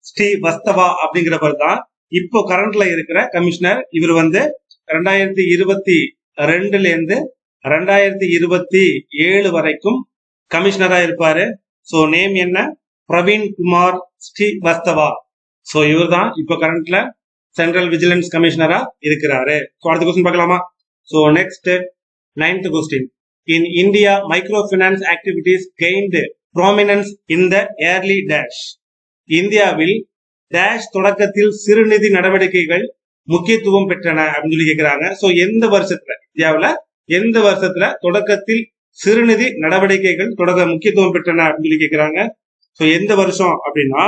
ஸ்ரீவஸ்தவா அப்படிங்கிறவர் தான் இப்போ கரண்ட்ல இருக்கிற கமிஷனர். இவர் வந்து 2022ல இருந்து 2027 வரைக்கும் கமிஷனரா இருப்பாரு. சோ நேம் என்ன? பிரவீன் குமார் ஸ்ரீவஸ்தவா. சோ இவர் தான் இப்போ கரண்ட்ல சென்ட்ரல் விஜிலன்ஸ் கமிஷனரா இருக்கிறாரு. அடுத்த கொஸ்டின் பார்க்கலாமா? So next 9th question. In India, microfinance activities gained prominence in the early dash. இந்தியாவில் டேஷ் தொடக்கத்தில் சிறுநிதி நடவடிக்கைகள் முக்கியத்துவம் பெற்றன அப்படின்னு சொல்லி கேட்கிறாங்க. சோ எந்த வருஷத்துல, இந்தியாவுல எந்த வருஷத்துல தொடக்கத்தில் சிறுநிதி நடவடிக்கைகள் முக்கியத்துவம் பெற்றன அப்படின்னு சொல்லி கேட்கிறாங்க. சோ எந்த வருஷம் அப்படின்னா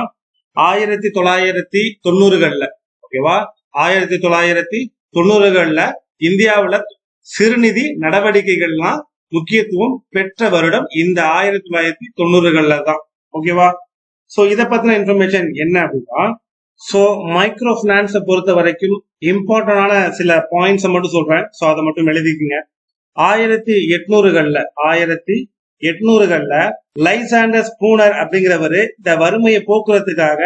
1990கள்ல. ஓகேவா? 1990கள்ல இந்தியாவுல சிறுநிதி நடவடிக்கைகள்லாம் முக்கியத்துவம் பெற்ற வருடம் இந்த 1990கள்ல தான். ஓகேவா? சோ இத பத்தின இன்ஃபர்மேஷன் என்ன அப்படின்னா, சோ மைக்ரோ பினான்ஸை பொறுத்த வரைக்கும் இம்பார்ட்டன்டான சில பாயிண்ட்ஸ் மட்டும் சொல்றேன். சோ அதை மட்டும் எழுதிக்குங்க. 1800கள்ல லைசாண்டர் ஸ்பூனர் அப்படிங்கிறவரு இந்த வறுமையை போக்குறதுக்காக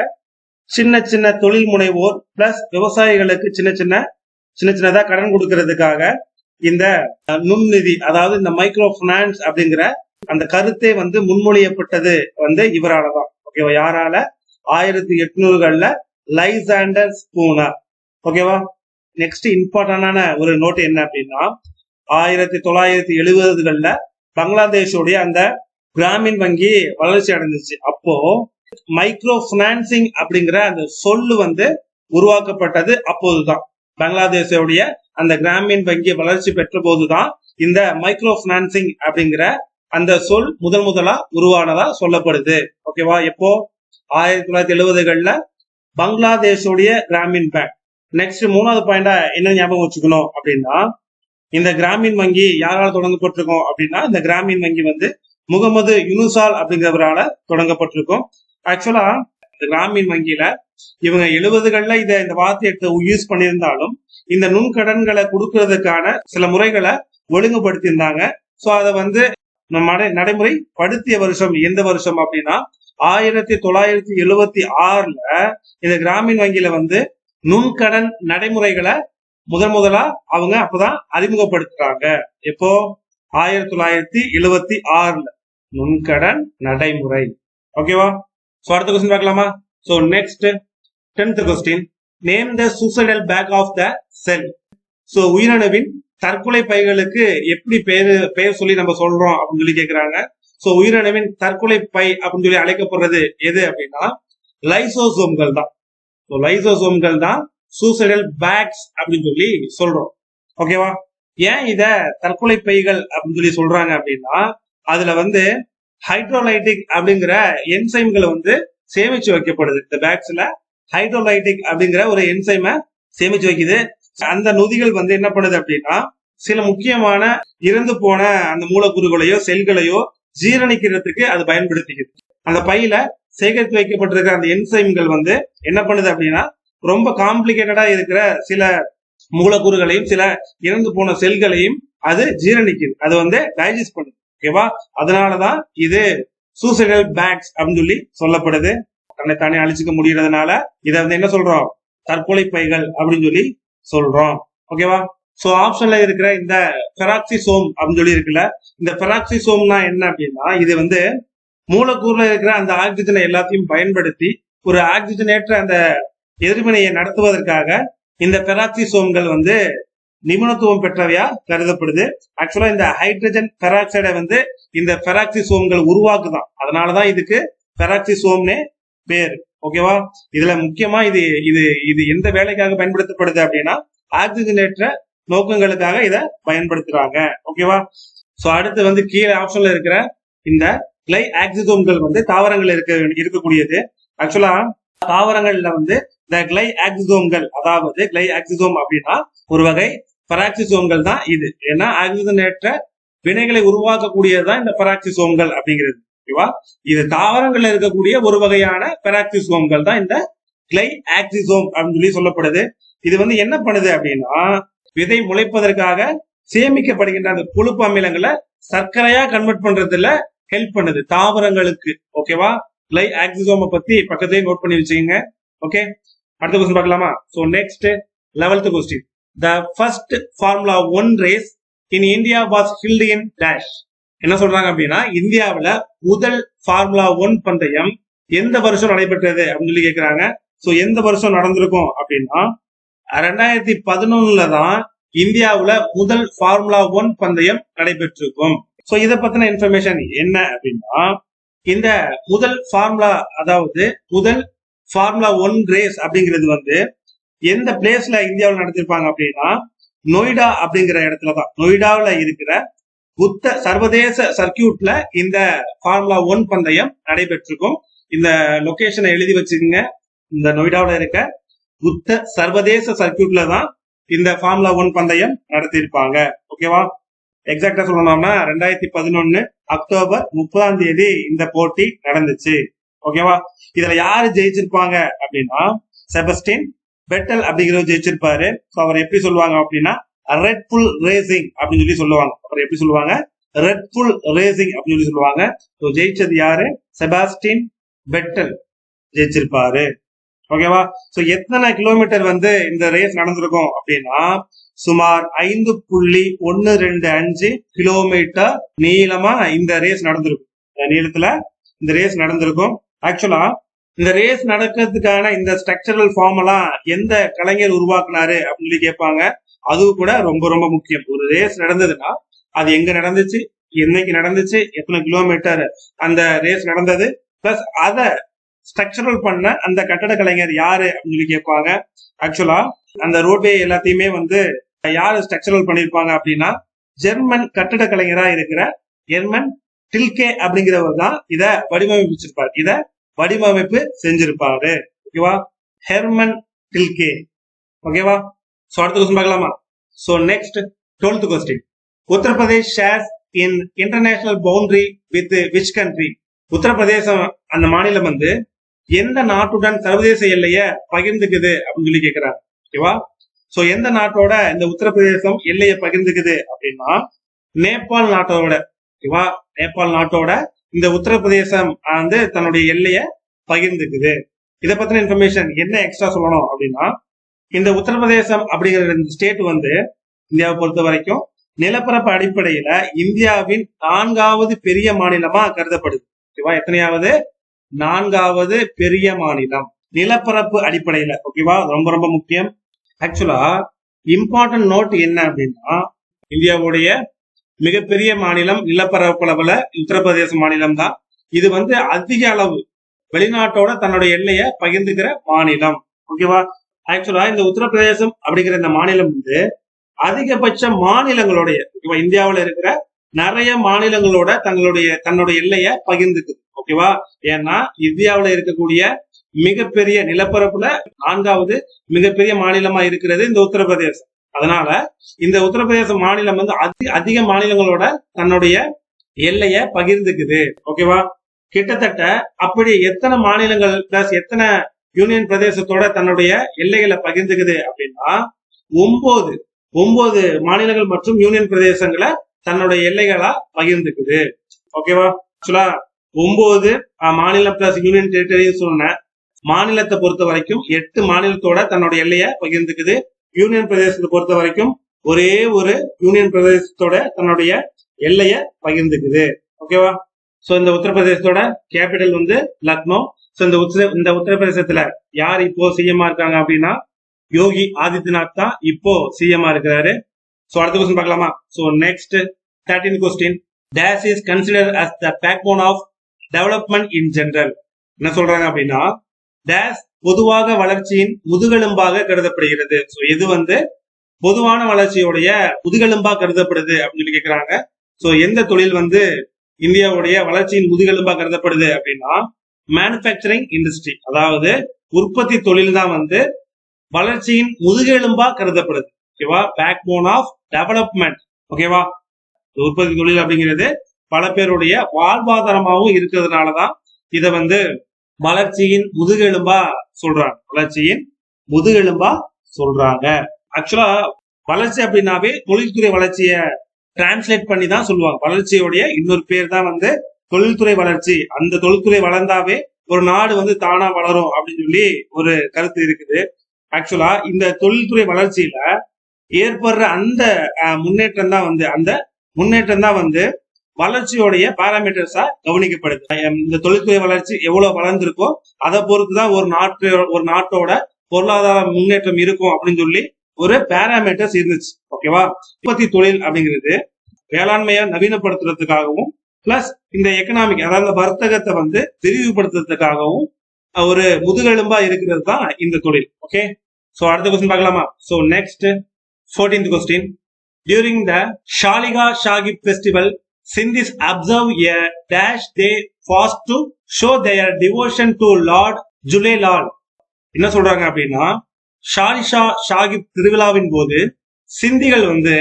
சின்ன சின்ன தொழில் முனைவோர் பிளஸ் விவசாயிகளுக்கு சின்னதா கடன் கொடுக்கறதுக்காக இந்த நுண்நிதி, அதாவது இந்த மைக்ரோ பினான்ஸ் அப்படிங்கிற அந்த கருத்தை வந்து முன்மொழியப்பட்டது வந்து இவராலதான். ஓகேவா? யாரால? 1800கள்ல லைசாண்டர் ஸ்பூனர். ஓகேவா? நெக்ஸ்ட் இம்பார்ட்டன்டான ஒரு நோட் என்ன அப்படின்னா, 1970கள்ல பங்களாதேஷோடைய அந்த கிராமின் வங்கி வளர்ச்சி அடைஞ்சிச்சு. அப்போ மைக்ரோ பினான்சிங் அப்படிங்கிற அந்த சொல்லு வந்து உருவாக்கப்பட்டது அப்போதுதான். பங்களாதேஷோடைய அந்த கிராமின் வங்கி வளர்ச்சி பெற்ற போதுதான் இந்த மைக்ரோ பினான்சிங் அப்படிங்கிற அந்த சொல் முதலா உருவானதா சொல்லப்படுது. ஓகேவா? எப்போ 1970களில் பங்களாதேஷோடைய கிராமின் பேங்க். நெக்ஸ்ட் 3வது பாயிண்டா என்ன ஞாபகம் வச்சுக்கணும் அப்படின்னா, இந்த கிராமின் வங்கி யாரால தொடங்கப்பட்டிருக்கும் அப்படின்னா, இந்த கிராமின் வங்கி வந்து முகமது யூனுசால் அப்படிங்கிறவரால தொடங்கப்பட்டிருக்கும். ஆக்சுவலா இந்த கிராமின் வங்கியில இவங்க 70களில் இந்த வார்த்தையை யூஸ் பண்ணியிருந்தாலும் இந்த நுண்கடன்களை கொடுக்கறதுக்கான சில முறைகளை ஒழுங்குபடுத்தியிருந்தாங்க. சோ அதை வந்து நடைமுறைப்படுத்திய வருஷம் எந்த வருஷம் அப்படின்னா 1976ல இந்த கிராமின் வங்கியில வந்து நுண்கடன் நடைமுறைகளை முதலா அவங்க அப்பதான் அறிமுகப்படுத்துறாங்க. எப்போ? 1976ல நுண்கடன் நடைமுறை. ஓகேவா? சோ அடுத்த கொஸ்டின் பார்க்கலாமா? So next 10th question, name the suicidal bag of the cell. So உயிரணுவின் தற்கொலை பைகளுக்கு எப்படி பெயர் சொல்லி நம்ம சொல்றோம் அப்படின்னு சொல்லி கேக்குறாங்க. சோ உயிரணுவின் தற்கொலை பை அப்படின்னு சொல்லி அழைக்கப்படுறது எது அப்படின்னா லைசோசோம்கள் தான். லைசோசோம்கள் தான் சூசைடல் பேக்ஸ் அப்படின்னு சொல்லி சொல்றோம். ஓகேவா? ஏன் இத தற்கொலை பைகள் அப்படின்னு சொல்லி சொல்றாங்க அப்படின்னா, அதுல வந்து ஹைட்ரோலைட்டிக் அப்படிங்கிற என்சைம்களை வந்து சேமிச்சு வைக்கப்படுது. இந்த பேக்ஸ்ல ஹைட்ரோலைட்டிக் அப்படிங்கிற ஒரு என்சைமை சேமிச்சு வைக்குது. அந்த நொதிகள் வந்து என்ன பண்ணுது அப்படின்னா, சில முக்கியமான இறந்து போன அந்த மூலக்கூறுகளையோ செல்களையோ ஜீரணிக்கிறதுக்கு அது பயன்படுத்திக்குது. அந்த பையில சேகரித்து வைக்கப்பட்டிருக்கிற அந்த என்சைம்கள் வந்து என்ன பண்ணுது அப்படின்னா, ரொம்ப காம்ப்ளிகேட்டடா இருக்கிற சில மூலக்கூறுகளையும் சில இறந்து போன செல்களையும் அது ஜீரணிக்குது. அது வந்து டைஜஸ்ட் பண்ணுது. ஓகேவா? அதனாலதான் இது சூசைடல் பேக்ஸ் அப்படின்னு சொல்லி சொல்லப்படுது. தன்னைத்தானே அழிச்சுக்க முடியறதுனால இதை வந்து என்ன சொல்றோம்? தற்கொலை பைகள் அப்படின்னு சொல்லி சொல்றோம். ஓகேவா? சோ ஆப்ஷன்ல இருக்கிற இந்த பெராக்சிசோம் அப்படின்னு சொல்லி இருக்குல்ல, இந்த பெராக்சிசோம்னா என்ன அப்படின்னா, இது வந்து மூலக்கூறுல இருக்கிற அந்த ஆக்சிஜனை எல்லாத்தையும் பயன்படுத்தி ஒரு ஆக்சிஜனேற்ற அந்த எதிர்வினையை நடத்துவதற்காக இந்த பெராக்சிசோம்கள் வந்து நிபுணத்துவம் பெற்றவையா கருதப்படுது. ஆக்சுவலா இந்த ஹைட்ரஜன் பெராக்சைடை வந்து இந்த பெராக்சிசோம்கள் உருவாக்குதான். அதனாலதான் இதுக்கு பெராக்சிசோம்னே பேர். ஓகேவா? இதுல முக்கியமா இது இது இது எந்த வேலைக்காக பயன்படுத்தப்படுது அப்படின்னா ஆக்சிஜனேற்ற நோக்கங்களுக்காக இதை பயன்படுத்துறாங்க. ஓகேவா? சோ அடுத்து வந்து கீழே ஆப்ஷன்ல இருக்கிற இந்த கிளை ஆக்சிசோம்கள் வந்து தாவரங்கள் இருக்கக்கூடியது. ஆக்சுவலா தாவரங்கள்ல வந்து இந்த கிளை ஆக்சிசோம்கள், அதாவது கிளை ஆக்சிசோம் அப்படின்னா ஒரு வகை பெராக்சிசோம்கள் தான் இது. ஏன்னா ஆக்சிஜனேற்ற வினைகளை உருவாக்கக்கூடியதுதான் இந்த பெராக்சிசோம்கள் அப்படிங்கிறது. ஓகேவா? இது தாவரங்கள்ல இருக்கக்கூடிய ஒரு வகையான பெராக்சிசோம்கள் தான் இந்த கிளை ஆக்சிசோம் அப்படின்னு சொல்லி சொல்லப்படுது. இது வந்து என்ன பண்ணுது அப்படின்னா, விதை முளைப்பதற்காக சேமிக்கப்படுகின்ற அந்த கொழுப்பு அமிலங்களை சர்க்கரையா கன்வெர்ட் பண்றதுல ஹெல்ப் பண்ணுது தாவரங்களுக்கு. ஓகேவா? கிளை ஆக்சிசோமை பத்தி பக்கத்தையே நோட் பண்ணி வச்சுக்கோங்க. ஓகே, அடுத்த கொஸ்டின் பார்க்கலாமா? So next 11th question, the first formula 1 race in India was held in dash. என்ன சொல்றாங்க அப்படின்னா, இந்தியாவுல முதல் ஃபார்முலா 1 பந்தயம் எந்த வருஷம் நடைபெற்றது அப்படின்னு சொல்லி கேக்குறாங்க. சோ எந்த வருஷம் நடந்திருக்கும் அப்படின்னா 2011ல தான் இந்தியாவுல முதல் ஃபார்முலா 1 பந்தயம் நடைபெற்றிருக்கும். சோ இதை பத்தின இன்ஃபர்மேஷன் என்ன அப்படின்னா, இந்த முதல் ஃபார்முலா, அதாவது முதல் ஃபார்முலா 1 ரேஸ் அப்படிங்கிறது வந்து எந்த பிளேஸ்ல இந்தியாவில் நடத்திருப்பாங்க அப்படின்னா நொய்டா அப்படிங்கிற இடத்துலதான், நொய்டாவில் இருக்கிற புத்த சர்வதேச சர்க்கியூட்ல இந்த ஃபார்முலா 1 பந்தயம் நடைபெற்றிருக்கும். இந்த லொகேஷனை எழுதி வச்சுக்கோங்க. இந்த நொய்டாவில் இருக்க புத்த சர்வதேச சர்க்கியூட்ல தான் இந்த ஃபார்முலா 1 பந்தயம் நடத்தியிருப்பாங்க. ஓகேவா? எக்ஸாக்டா சொல்லணும்னா 2011 அக்டோபர் 30 இந்த போட்டி நடந்துச்சு. ஓகேவா? இதுல யாரு ஜெயிச்சிருப்பாங்க அப்படின்னா செபஸ்டின் பெட்டல் அப்படிங்கிறவர் ஜெயிச்சிருப்பாரு. அவர் எப்படி சொல்லுவாங்க அப்படின்னா ரெட் புல் ரேசிங் அப்படின்னு சொல்லி சொல்லுவாங்க. அவர் எப்படி சொல்லுவாங்க? ரெட் புல் ரேசிங் அப்படின்னு சொல்லி சொல்லுவாங்க. ஜெயிச்சது யாரு? செபாஸ்டின் பெட்டல் ஜெயிச்சிருப்பாரு. ஓகேவா? சோ எத்தனை கிலோமீட்டர் வந்து இந்த ரேஸ் நடந்திருக்கும் அப்படின்னா சுமார் 5.125 கிலோமீட்டர் நீளமா இந்த ரேஸ் நடந்திருக்கும். நீளத்துல இந்த ரேஸ் நடந்திருக்கும். ஆக்சுவலா இந்த ரேஸ் நடக்கிறதுக்கான இந்த ஸ்ட்ரக்சரல் ஃபார்ம் எல்லாம் எந்த கலைஞர் உருவாக்குனாரு அப்படின்னு சொல்லி கேட்பாங்க. அதுவும் கூட ரொம்ப ரொம்ப முக்கியம். ஒரு ரேஸ் நடந்ததுன்னா அது எங்க நடந்துச்சு, என்னைக்கு நடந்துச்சு, எத்தனை கிலோமீட்டர் அந்த ரேஸ் நடந்தது, பிளஸ் அத ஸ்ட்ரக்சரல் பண்ண அந்த கட்டட கலைஞர் யாரு அப்படின்னு சொல்லி கேட்பாங்க. ஆக்சுவலா அந்த ரோட்வே எல்லாத்தையுமே வந்து யாரு ஸ்ட்ரக்சரல் பண்ணிருப்பாங்க அப்படின்னா ஜெர்மன் கட்டட கலைஞரா இருக்கிற எர்மன் டில்கே அப்படிங்கிறவர் தான் இத வடிவமைச்சிருப்பாரு. இத வடிவமைப்பு செஞ்சிருப்பாரு. ஓகேவா, ஹெர்மன் டில்கே. ஓகேவா, சோ அடுத்த கொஸ்டின் பார்க்கலாமா? So next 12th question. Uttar Pradesh shares in international boundary with which country? Uttar Pradesh அந்த மாநிலம் வந்து எந்த நாட்டுடன் சர்வதேச எல்லைய பகிர்ந்துக்குது அப்படின்னு சொல்லி கேட்கிறாங்க. ஓகேவா, சோ எந்த நாட்டோட இந்த உத்தரப்பிரதேசம் எல்லையை பகிர்ந்துக்குது அப்படின்னா நேபாள் நாட்டோட. ஓகேவா, நேபாள் நாட்டோட இந்த உத்தரப்பிரதேசம் வந்து தன்னுடைய எல்லைய பகிர்ந்துக்குது. இதை பத்தின இன்ஃபர்மேஷன் என்ன எக்ஸ்ட்ரா சொல்லணும் அப்படின்னா இந்த உத்தரப்பிரதேசம் அப்படிங்கிற இந்த ஸ்டேட் வந்து இந்தியாவை பொறுத்த வரைக்கும் நிலப்பரப்பு அடிப்படையில இந்தியாவின் 4வது பெரிய மாநிலமா கருதப்படுது. ஓகேவா, எத்தனையாவது? 4வது பெரிய மாநிலம் நிலப்பரப்பு அடிப்படையில. ஓகேவா, ரொம்ப ரொம்ப முக்கியம். ஆக்சுவலா இம்பார்ட்டன்ட் நோட் என்ன அப்படின்னா இந்தியாவுடைய மிகப்பெரிய மாநிலம் நிலப்பரப்பளவுல உத்தரப்பிரதேச மாநிலம் தான். இது வந்து அதிக அளவு வெளிநாட்டோட தன்னுடைய எல்லைய பகிர்ந்துக்கிற மாநிலம். ஓகேவா, ஆக்சுவலா இந்த உத்தரப்பிரதேசம் அப்படிங்கிற இந்த மாநிலம் வந்து அதிகபட்ச மாநிலங்களுடைய இந்தியாவில இருக்கிற நிறைய மாநிலங்களோட தன்னுடைய எல்லைய பகிர்ந்துக்குது. ஓகேவா, ஏன்னா இந்தியாவில இருக்கக்கூடிய மிகப்பெரிய நிலப்பரப்புல 4வது மிகப்பெரிய மாநிலமா இருக்கிறது இந்த உத்தரப்பிரதேசம். அதனால இந்த உத்தரப்பிரதேச மாநிலம் வந்து அதிக மாநிலங்களோட தன்னுடைய எல்லைய பகிர்ந்துக்குது. ஓகேவா, கிட்டத்தட்ட அப்படி எத்தனை மாநிலங்கள் பிளஸ் எத்தனை யூனியன் பிரதேசத்தோட தன்னுடைய எல்லைகளை பகிர்ந்துக்குது அப்படின்னா 9 மாநிலங்கள் மற்றும் யூனியன் பிரதேசங்களை தன்னுடைய எல்லைகளா பகிர்ந்துக்குது. ஓகேவா, ஆக்சுவலா 9 மாநிலம் பிளஸ் யூனியன் டெரிட்டரி சொன்ன மாநிலத்தை பொறுத்த வரைக்கும் 8 மாநிலத்தோட தன்னுடைய எல்லைய பகிர்ந்துக்குது. யூனியன் பிரதேசத்தை பொறுத்த வரைக்கும் ஒரே ஒரு யூனியன் பிரதேசத்தோட தன்னுடைய எல்லைய பகிர்ந்துக்குது. ஓகேவா, சோ இந்த உத்தரப்பிரதேசத்தோட கேபிட்டல் வந்து லக்னோ. சோ இந்த உத்தரப்பிரதேசத்துல யார் இப்போ சிஎம்மா இருக்காங்க அப்படின்னா யோகி ஆதித்யநாத் தான் இப்போ சிஎம்மா இருக்கிறாரு. சோ அடுத்த கொஸ்டின் பார்க்கலாமா? So next 13th question. Dash is considered as the backbone of development in general. என்ன சொல்றாங்க அப்படின்னா டேஷ் பொதுவாக வளர்ச்சியின் முதுகெலும்பாக கருதப்படுகிறது. சோ இது வந்து பொதுவான வளர்ச்சியுடைய முதுகெலும்பா கருதப்படுது அப்படின்னு சொல்லி கேட்கிறாங்க. சோ எந்த தொழில் வந்து இந்தியாவுடைய வளர்ச்சியின் முதுகெலும்பா கருதப்படுது அப்படின்னா மேனுபேக்சரிங் இண்டஸ்ட்ரி, அதாவது உற்பத்தி தொழில் தான் வந்து வளர்ச்சியின் முதுகெலும்பா கருதப்படுது. ஓகேவா, பேக் போன் ஆஃப் டெவலப்மெண்ட். ஓகேவா, உற்பத்தி தொழில் அப்படிங்கிறது பல பேருடைய வாழ்வாதாரமாகவும் இருக்கிறதுனாலதான் இத வந்து வளர்ச்சியின் முதுகெலும்பா சொல்றாங்க. வளர்ச்சியின் முதுகெலும்பா சொல்றாங்க. ஆக்சுவலா வளர்ச்சி அப்படின்னாவே தொழில்துறை வளர்ச்சிய டிரான்ஸ்லேட் பண்ணி தான் சொல்லுவாங்க. வளர்ச்சியோடைய இன்னொரு பேர் தான் வந்து தொழில்துறை வளர்ச்சி. அந்த தொழில்துறை வளர்ந்தாவே ஒரு நாடு வந்து தானா வளரும் அப்படின்னு சொல்லி ஒரு கருத்து இருக்குது. ஆக்சுவலா இந்த தொழில்துறை வளர்ச்சியில ஏற்படுற அந்த முன்னேற்றம் தான் வந்து வளர்ச்சியோடைய பாராமீட்டர்ஸா கவனிக்கப்படுது. இந்த தொழில்துறை வளர்ச்சி எவ்வளவு வளர்ந்திருக்கோ அதை பொறுத்துதான் ஒரு நாட்டோட பொருளாதார முன்னேற்றம் இருக்கும் அப்படின்னு சொல்லி ஒரு பாராமீட்டர்ஸ் இருந்துச்சு. ஓகேவா, உற்பத்தி தொழில் அப்படிங்கிறது வேளாண்மையை நவீனப்படுத்துறதுக்காகவும் பிளஸ் இந்த எக்கனாமிக் அதாவது வர்த்தகத்தை வந்து விரிவுபடுத்துறதுக்காகவும் ஒரு முதுகெலும்பா இருக்கிறது தான் இந்த தொழில். ஓகே, சோ அடுத்த கொஸ்டின் பார்க்கலாமா? So next 14th question. During the Shalika Shakib festival Sindhis observe a dash they fast to show their devotion to Lord Julelal. என்ன சொல்றாங்க அப்படின்னா ஷாலிஷா ஷாகிப் திருவிழாவின் போது சிந்திகள் வந்து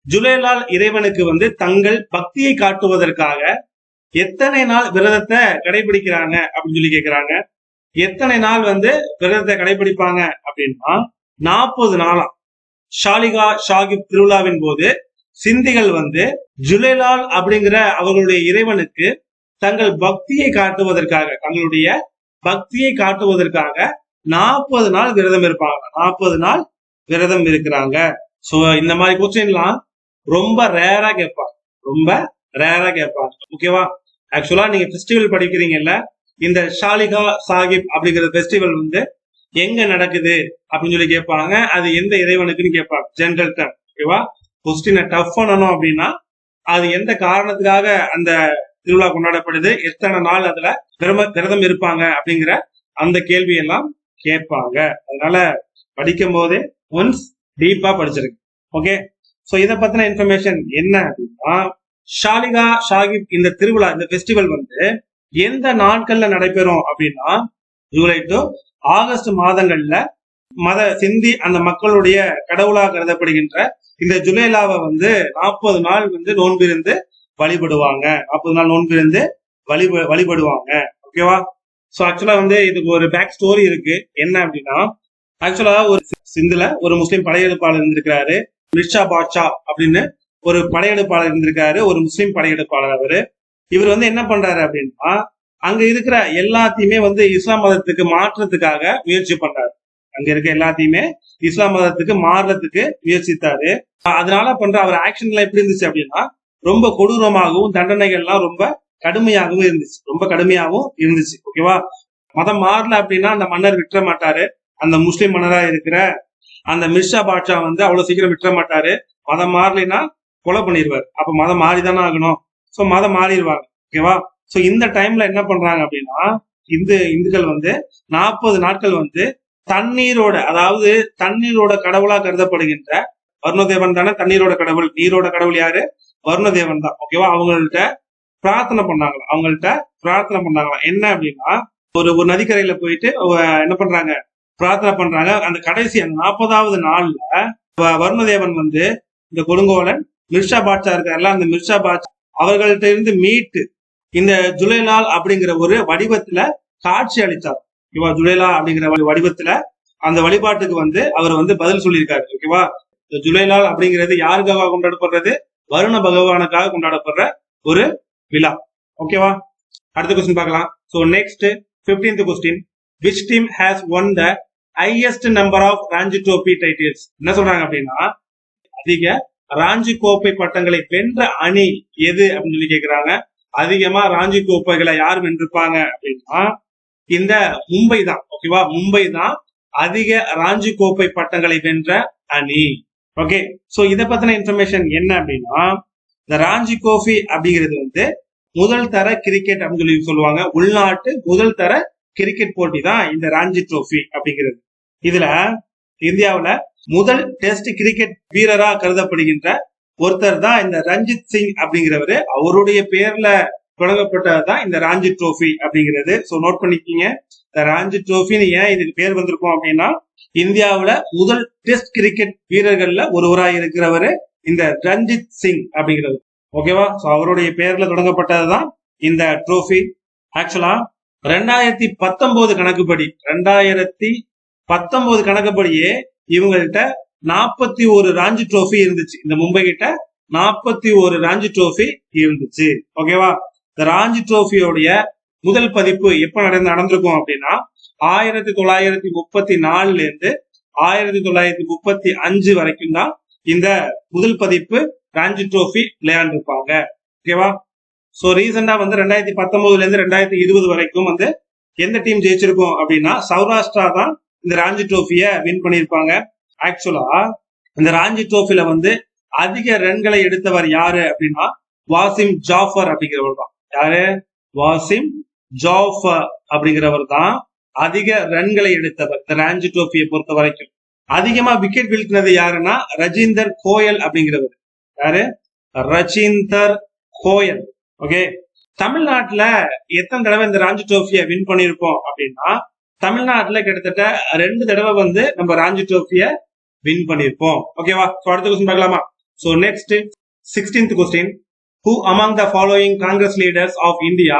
ஜுலேலால் இறைவனுக்கு வந்து தங்கள் பக்தியை காட்டுவதற்காக எத்தனை நாள் விரதத்தை கடைபிடிக்கிறாங்க அப்படின்னு சொல்லி கேட்கிறாங்க. எத்தனை நாள் வந்து விரதத்தை கடைபிடிப்பாங்க அப்படின்னா 40 நாளாம். ஷாலிகா ஷாகிப் திருவிழாவின் போது சிந்திகள் வந்து ஜுலேலால் அப்படிங்கிற அவர்களுடைய இறைவனுக்கு தங்களுடைய பக்தியை காட்டுவதற்காக 40 நாள் விரதம் இருப்பாங்க. 40 நாள் விரதம் இருக்கிறாங்க. சோ இந்த மாதிரி கொஸ்டின்லாம் ரொம்ப ரேரா கேட்பாங்க. ஓகேவா, ஆக்சுவலா நீங்க ஃபெஸ்டிவல் படிக்கிறீங்கல்ல, இந்த ஷாலிகா சாஹிப் அப்படிங்கிற ஃபெஸ்டிவல் வந்து எங்க நடக்குது அப்படின்னு சொல்லி கேட்பாங்க. அது எந்த இறைவனுக்குன்னு கேட்பாங்க. General term. ஓகேவா, கொஸ்டினை டஃப் பண்ணணும் அப்படின்னா அது எந்த காரணத்துக்காக அந்த திருவிழா கொண்டாடப்படுது, எத்தனை நாள் அதுல விரதம் இருப்பாங்க அப்படிங்கிற அந்த கேள்வி எல்லாம் கேட்பாங்க. அதனால படிக்கும் போதே ஒன்ஸ் டீப்பா படிச்சிருக்கு. ஓகே, சோ இத பத்தின இன்ஃபர்மேஷன் என்ன அப்படின்னா, ஷாலிகா ஷாகிப் இந்த திருவிழா, இந்த பெஸ்டிவல் வந்து எந்த நாட்கள்ல நடைபெறும் அப்படின்னா, ஜூலை டு ஆகஸ்ட் மாதங்கள்ல மத சிந்தி அந்த மக்களுடைய கடவுளா கருதப்படுகின்ற இந்த ஜுலேலாவை வந்து 40 நாள் வந்து நோன்பிருந்து வழிபடுவாங்க. 40 நாள் நோன்பிருந்து வழிபடுவாங்க. ஓகேவா? சோ ஆக்சுவலா வந்து இதுக்கு ஒரு பேக் ஸ்டோரி இருக்கு. என்ன அப்படின்னா, ஆக்சுவலா ஒரு சிந்துல ஒரு முஸ்லீம் படையெடுப்பாளர் இருந்திருக்காரு, மிர்ஷா பாட்ஷா அப்படின்னு ஒரு படையெடுப்பாளர் இருந்திருக்காரு, ஒரு முஸ்லீம் படையெடுப்பாளர். இவர் வந்து என்ன பண்றாரு அப்படின்னா, அங்க இருக்கிற எல்லாத்தையுமே வந்து இஸ்லாம் மதத்துக்கு மாற்றத்துக்காக முயற்சி பண்றாரு. அங்க இருக்க எல்லாத்தையுமே இஸ்லாம் மதத்துக்கு மாறுறதுக்கு முயற்சித்தாரு. அதனால பண்ற அவர் ஆக்ஷன்லாம் எப்படி இருந்துச்சு அப்படின்னா, ரொம்ப கொடூரமாகவும் தண்டனைகள்லாம் ரொம்ப கடுமையாகவும் இருந்துச்சு. ஓகேவா? மதம் மாறல அப்படின்னா அந்த மன்னர் விட்டுற மாட்டாரு. அந்த முஸ்லிம் மன்னரா இருக்கிற அந்த மிர்ஷா பாட்ஷா வந்து அவ்வளவு சீக்கிரம் விட்டுற மாட்டாரு. மதம் மாறலைன்னா கொலை பண்ணிடுவார். அப்ப மதம் மாறிதானே ஆகணும். சோ மதம் மாறிடுவாங்க. ஓகேவா? சோ இந்த டைம்ல என்ன பண்றாங்க அப்படின்னா, இந்துக்கள் வந்து 40 நாட்கள் வந்து தண்ணீரோட, அதாவது தண்ணீரோட கடவுளா கருதப்படுகின்ற வருணதேவன் தானே தண்ணீரோட கடவுள். நீரோட கடவுள் யாரு? வருணதேவன் தான். ஓகேவா? அவங்கள்ட்ட பிரார்த்தனை பண்ணாங்களா. என்ன அப்படின்னா, ஒரு நதிக்கரையில போயிட்டு என்ன பண்றாங்க, பிரார்த்தனை பண்றாங்க. அந்த கடைசி அந்த 40வது நாள்ல வருணதேவன் வந்து இந்த கொடுங்கோலன் மிர்ஷா பாட்ஷா இருக்காருல்ல, அந்த மிர்ஷா பாட்ஷா அவர்கள்ட்ட இருந்து மீட்டு இந்த ஜுலேலால் அப்படிங்கிற ஒரு வடிவத்துல காட்சி அளித்தார். ஓகேவா? ஜுலேலா அப்படிங்கிற வடிவத்துல அந்த வழிபாட்டுக்கு வந்து அவர் வந்து பதில் சொல்லியிருக்காரு. ஓகேவா? ஜுலேலால் அப்படிங்கிறது யாருக்காக கொண்டாடப்படுறது? வருண பகவானுக்காக கொண்டாடப்படுற ஒரு விழா. ஓகேவா? அடுத்த கொஸ்டின் பார்க்கலாம். So next 15th question, which team has won the highest number of Ranchi trophy titles? என்ன சொல்றாங்க அப்படின்னா, அதிக ராஞ்சி கோப்பை பட்டங்களை வென்ற அணி எது அப்படின்னு சொல்லி கேக்குறாங்க. அதிகமா ராஞ்சி கோப்பைகளை யார் வென்றிருப்பாங்க அப்படின்னா, இந்த மும்பை தான். ஓகேவா? மும்பை தான் அதிக ராஞ்சி கோப்பை பட்டங்களை வென்ற அணி. ஓகே, சோ இத பத்தின இன்ஃபர்மேஷன் என்ன அப்படின்னா, இந்த ராஞ்சி கோப்பை அப்படிங்கிறது வந்து முதல் தர கிரிக்கெட் அப்படின்னு சொல்லி சொல்லுவாங்க. உள்நாட்டு முதல் தர கிரிக்கெட் போட்டி தான் இந்த ராஞ்சி ட்ரோபி அப்படிங்கிறது. இதுல இந்தியாவுல முதல் டெஸ்ட் கிரிக்கெட் வீரரா கருதப்படுகின்ற ஒருத்தர் தான் இந்த ரஞ்சித் சிங் அப்படிங்கிறவரு. அவருடைய பேர்ல தொடங்கப்பட்டதுதான் இந்த ராஞ்சி ட்ரோபி அப்படிங்கிறது. சோ நோட் பண்ணிக்கீங்க, இந்த ராஞ்சி ட்ரோபின்னு ஏன் இதுக்கு பேர் வந்திருக்கும் அப்படின்னா, இந்தியாவுல முதல் டெஸ்ட் கிரிக்கெட் வீரர்கள்ல ஒருவராக இருக்கிறவரு இந்த ரஞ்சித் சிங் அப்படிங்கிறது. ஓகேவா? சோ அவருடைய பேர்ல தொடங்கப்பட்டதுதான் இந்த ட்ரோபி. ஆக்சுவலா 2019 கணக்குப்படியே இவங்கள்ட்ட 41 ராஞ்சி ட்ரோபி இருந்துச்சு. இந்த மும்பை கிட்ட 41 ராஞ்சி ட்ரோபி இருந்துச்சு. ஓகேவா? இந்த ராஞ்சி ட்ரோபியோடைய முதல் பதிப்பு எப்ப நடந்திருக்கும் அப்படின்னா, 1934ல இருந்து 1935 வரைக்கும் தான் இந்த முதல் பதிப்பு ராஞ்சி ட்ரோபி விளையாண்டுருப்பாங்க. ஓகேவா? சோ ரீசெண்டா வந்து 2019ல இருந்து 2020 வரைக்கும் வந்து எந்த டீம் ஜெயிச்சிருக்கும் அப்படின்னா, சௌராஷ்டிரா தான் இந்த ராஞ்சி ட்ரோபிய வின் பண்ணிருப்பாங்க. ஆக்சுவலா இந்த ராஞ்சி ட்ரோபில வந்து அதிக ரன்களை எடுத்தவர் யாரு அப்படின்னா, வாசிம் ஜாஃபர் அப்படிங்கிறவர் தான். யாரு? வாசிம் ஜாஃபர் அப்படிங்கிறவர் தான் அதிக ரன்களை எடுத்தவர் இந்த ராஞ்சி ட்ரோபியை பொறுத்த வரைக்கும். அதிகமா விக்கெட் வீழ்த்தினது யாருன்னா ரஜிந்தர் கோயல் அப்படிங்கிறவர். யாரு? ரஜிந்தர் கோயல். ஓகே, தமிழ்நாட்டுல எத்தனை தடவை இந்த ராஞ்சி ட்ரோபியை வின் பண்ணிருப்போம் அப்படின்னா, தமிழ்நாட்டுல கிட்டத்தட்ட 2 தடவை வந்து நம்ம ராஞ்சி ட்ரோபியை வின் பண்ணிருப்போம். ஓகேவா? அடுத்த கொஸ்டின் பார்க்கலாமா? So next 16th question, who among the following Congress leaders of India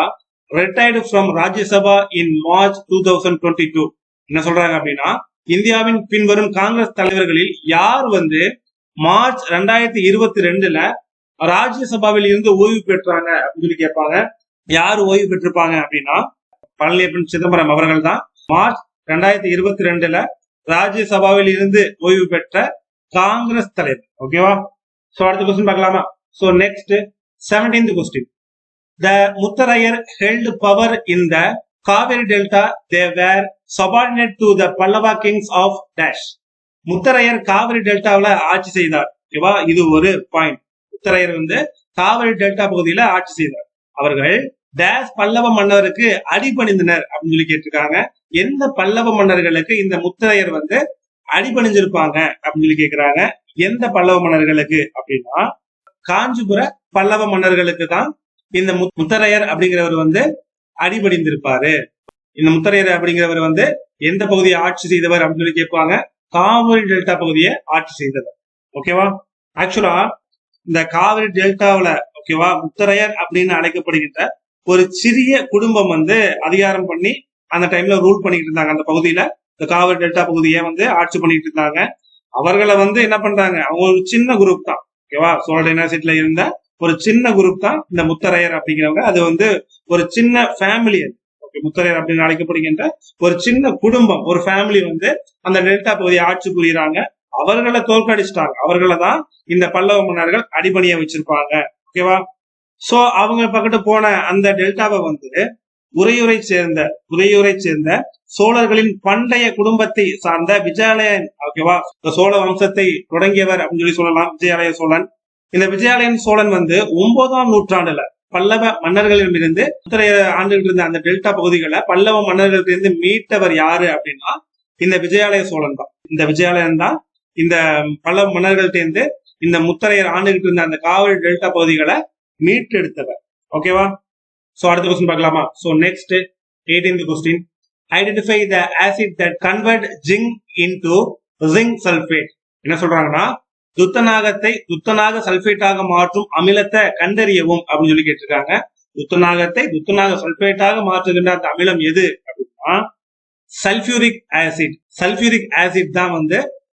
retired from Rajya Sabha in March 2022? என்ன சொல்றாங்க அப்படின்னா, இந்தியாவின் பின்வரும் காங்கிரஸ் தலைவர்களில் யார் வந்து மார்ச் 2022ல ராஜ்யசபாவில் இருந்து ஓய்வு பெற்றாங்க அப்படின்னு சொல்லி கேட்பாங்க. யார் ஓய்வு பெற்றிருப்பாங்க அப்படின்னா, பழனியப்பன் சிதம்பரம் அவர்கள் தான் மார்ச் 2022ல ராஜ்யசபாவில் இருந்து ஓய்வு பெற்ற காங்கிரஸ் தலைவர். ஓகேவா? சோ அடுத்த கொஸ்டின் பார்க்கலாமா? So next 17th question, the Muttarayar held power in the Kaveri Delta. They were subordinate to the Pallava kings of dash. Mutharaiyar Kaveri டெல்டாவில் ஆட்சி செய்தார். ஓகேவா? இது ஒரு பாயிண்ட். முத்தரையர் வந்து காவிரி டெல்டா பகுதியில ஆட்சி செய்தார். அவர்கள் டேஸ் பல்லவ மன்னருக்கு அடிபணிந்தனர் அப்படின்னு சொல்லி கேட்டிருக்காங்க. எந்த பல்லவ மன்னர்களுக்கு இந்த முத்தரையர் வந்து அடிபணிஞ்சிருப்பாங்க அப்படின்னு சொல்லி கேக்குறாங்க. எந்த பல்லவ மன்னர்களுக்கு அப்படின்னா காஞ்சிபுர பல்லவ மன்னர்களுக்கு தான் இந்த முத்தரையர் அப்படிங்கிறவர் வந்து அடிபணிந்திருப்பாரு. இந்த முத்தரையர் அப்படிங்கிறவர் வந்து எந்த பகுதியை ஆட்சி செய்தவர் அப்படின்னு சொல்லி கேட்பாங்க. காவிரி டெல்டா பகுதியை ஆட்சி செய்தவர். ஓகேவா? ஆக்சுவலா இந்த காவிரி டெல்டாவில ஓகேவா முத்தரையர் அப்படின்னு அழைக்கப்படுகின்ற ஒரு சிறிய குடும்பம் வந்து அதிகாரம் பண்ணி அந்த டைம்ல ரூல் பண்ணிட்டு இருந்தாங்க. அந்த பகுதியில இந்த காவிரி டெல்டா பகுதியை வந்து ஆட்சி பண்ணிட்டு இருந்தாங்க. அவர்களை வந்து என்ன பண்றாங்க, அவங்க ஒரு சின்ன குரூப் தான். ஓகேவா? சோழ டைனாசிட்டில இருந்த ஒரு சின்ன குரூப் தான் இந்த முத்தரையர் அப்படிங்கிறவங்க. அது வந்து ஒரு சின்ன ஃபேமிலி. முத்தரையர் அப்படின்னு அழைக்கப்படுகின்ற ஒரு சின்ன குடும்பம், ஒரு ஃபேமிலி வந்து அந்த டெல்டா பகுதியை ஆட்சி புரியுறாங்க. அவர்களை தோற்கடிச்சிட்டாங்க. அவர்களை தான் இந்த பல்லவ மன்னர்கள் அடிபணிய வச்சிருப்பாங்க. ஓகேவா? சோ அவங்க பக்கத்து போன அந்த டெல்டாவை வந்து உறையூரை சேர்ந்த சோழர்களின் பண்டைய குடும்பத்தை சார்ந்த விஜயாலயன், ஓகேவா, சோழ வம்சத்தை தொடங்கியவர் அப்படின்னு சொல்லி சொல்லலாம் விஜயாலய சோழன். இந்த விஜயாலயன் சோழன் வந்து 9ஆம் நூற்றாண்டுல பல்லவ மன்னர்களிடமிருந்து ஆண்டுகள் இருந்த அந்த டெல்டா பகுதிகளை பல்லவ மன்னர்களிலிருந்து மீட்டவர் யாரு அப்படின்னா இந்த விஜயாலய சோழன் தான். இந்த விஜயாலயன் தான் இந்த பல்லவ மன்னர்கள்ட்ட இந்த முத்தரையர் ஆண்டுகிட்டு இருந்த அந்த காவிரி டெல்டா பகுதிகளை மீட்டெடுத்தவர். ஓகேவா? சோ அடுத்த கொஸ்டின் பார்க்கலாமா? So next 18th question. Identify the acid that convert zinc into zinc sulphate. என்ன சொல்றாங்கன்னா துத்தநாக சல்பேட்டாக மாற்றும் அமிலத்தை கண்டறியவும் அப்படின்னு சொல்லி கேட்டிருக்காங்க. துத்தநாக சல்பேட்டாக மாற்றுகின்ற அந்த அமிலம் எது அப்படின்னா சல்பியூரிக் ஆசிட். சல்பியூரிக் ஆசிட் தான் வந்து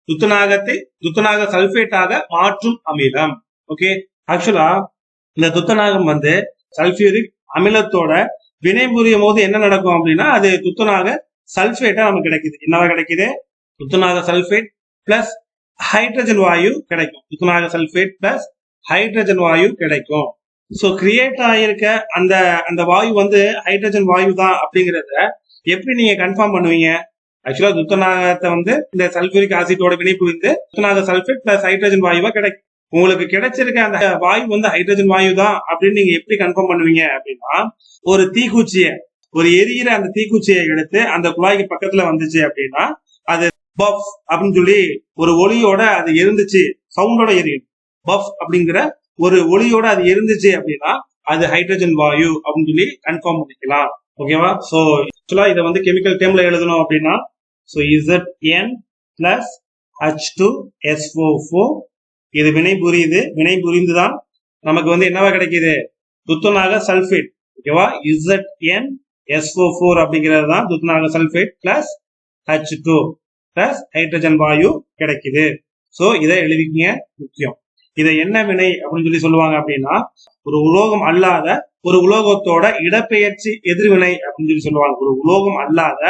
துத்தநாக சல்பேட்டாக மாற்றும் அமிலம். ஓகே, ஆக்சுவலா இந்த துத்தநாகம் வந்து சல்பியூரிக் அமிலத்தோட வினை புரியும் போது என்ன நடக்கும் அப்படின்னா அது துத்தநாக சல்பேட்டா நமக்கு கிடைக்குது. என்னவா கிடைக்குது? துத்தநாக சல்பேட் பிளஸ் ஹைட்ரஜன் வாயு கிடைக்கும். துத்தநாக சல்பேட் பிளஸ் ஹைட்ரஜன் வாயு கிடைக்கும். சோ கிரியேட் ஆயிருக்க அந்த அந்த வாயு வந்து ஹைட்ரஜன் வாயு தான் அப்படிங்கறத எப்படி நீங்க கன்ஃபார்ம் பண்ணுவீங்க? ஆக்சுவலா துத்தநாகத்தை வந்து இந்த சல்பூரிக் ஆசிட்டோட வினை புரிந்து துத்தநாக சல்பேட் பிளஸ் ஹைட்ரஜன் வாயுவா கிடைக்கும். உங்களுக்கு கிடைச்சிருக்க அந்த வாயு வந்து ஹைட்ரஜன் வாயு தான் அப்படின்னு நீங்க எப்படி கன்ஃபார்ம் பண்ணுவீங்க அப்படின்னா ஒரு தீக்குச்சியை, ஒரு எரியிற அந்த தீக்குச்சியை எடுத்து அந்த குழாய்க்கு பக்கத்துல வந்துச்சு அப்படின்னா அது பஃப் அப்படின்னு சொல்லி ஒரு ஒளியோட அது எரிந்துச்சு, சவுண்டோட எரியும். பஃப் அப்படிங்கிற ஒரு ஒளியோட அது எரிந்துச்சு அப்படின்னா அது ஹைட்ரஜன் வாயு அப்படின்னு சொல்லி கன்ஃபார்ம் பண்ணிக்கலாம். ஓகேவா? சோ ஆக்சுவலா இதை வந்து கெமிக்கல் டேர்ம்ல எழுதணும் அப்படின்னா சோ Zn plus H2SO4 இது வினை புரிந்துதான் நமக்கு வந்து என்னவா கிடைக்குது? துத்தநாக சல்பேட். ஓகேவா? ZnSO4 அப்படிங்கிறது தான் துத்தநாக sulphate plus H2 plus hydrogen வாயு கிடைக்குது. சோ இதை எழுதிக்கீங்க, முக்கியம். இதை என்ன வினை அப்படின்னு சொல்லி சொல்லுவாங்க அப்படின்னா ஒரு உலோகம் அல்லாத ஒரு உலோகத்தோட இடப்பெயர்ச்சி எதிர்வினை அப்படின்னு சொல்லி சொல்லுவாங்க. ஒரு உலோகம் அல்லாத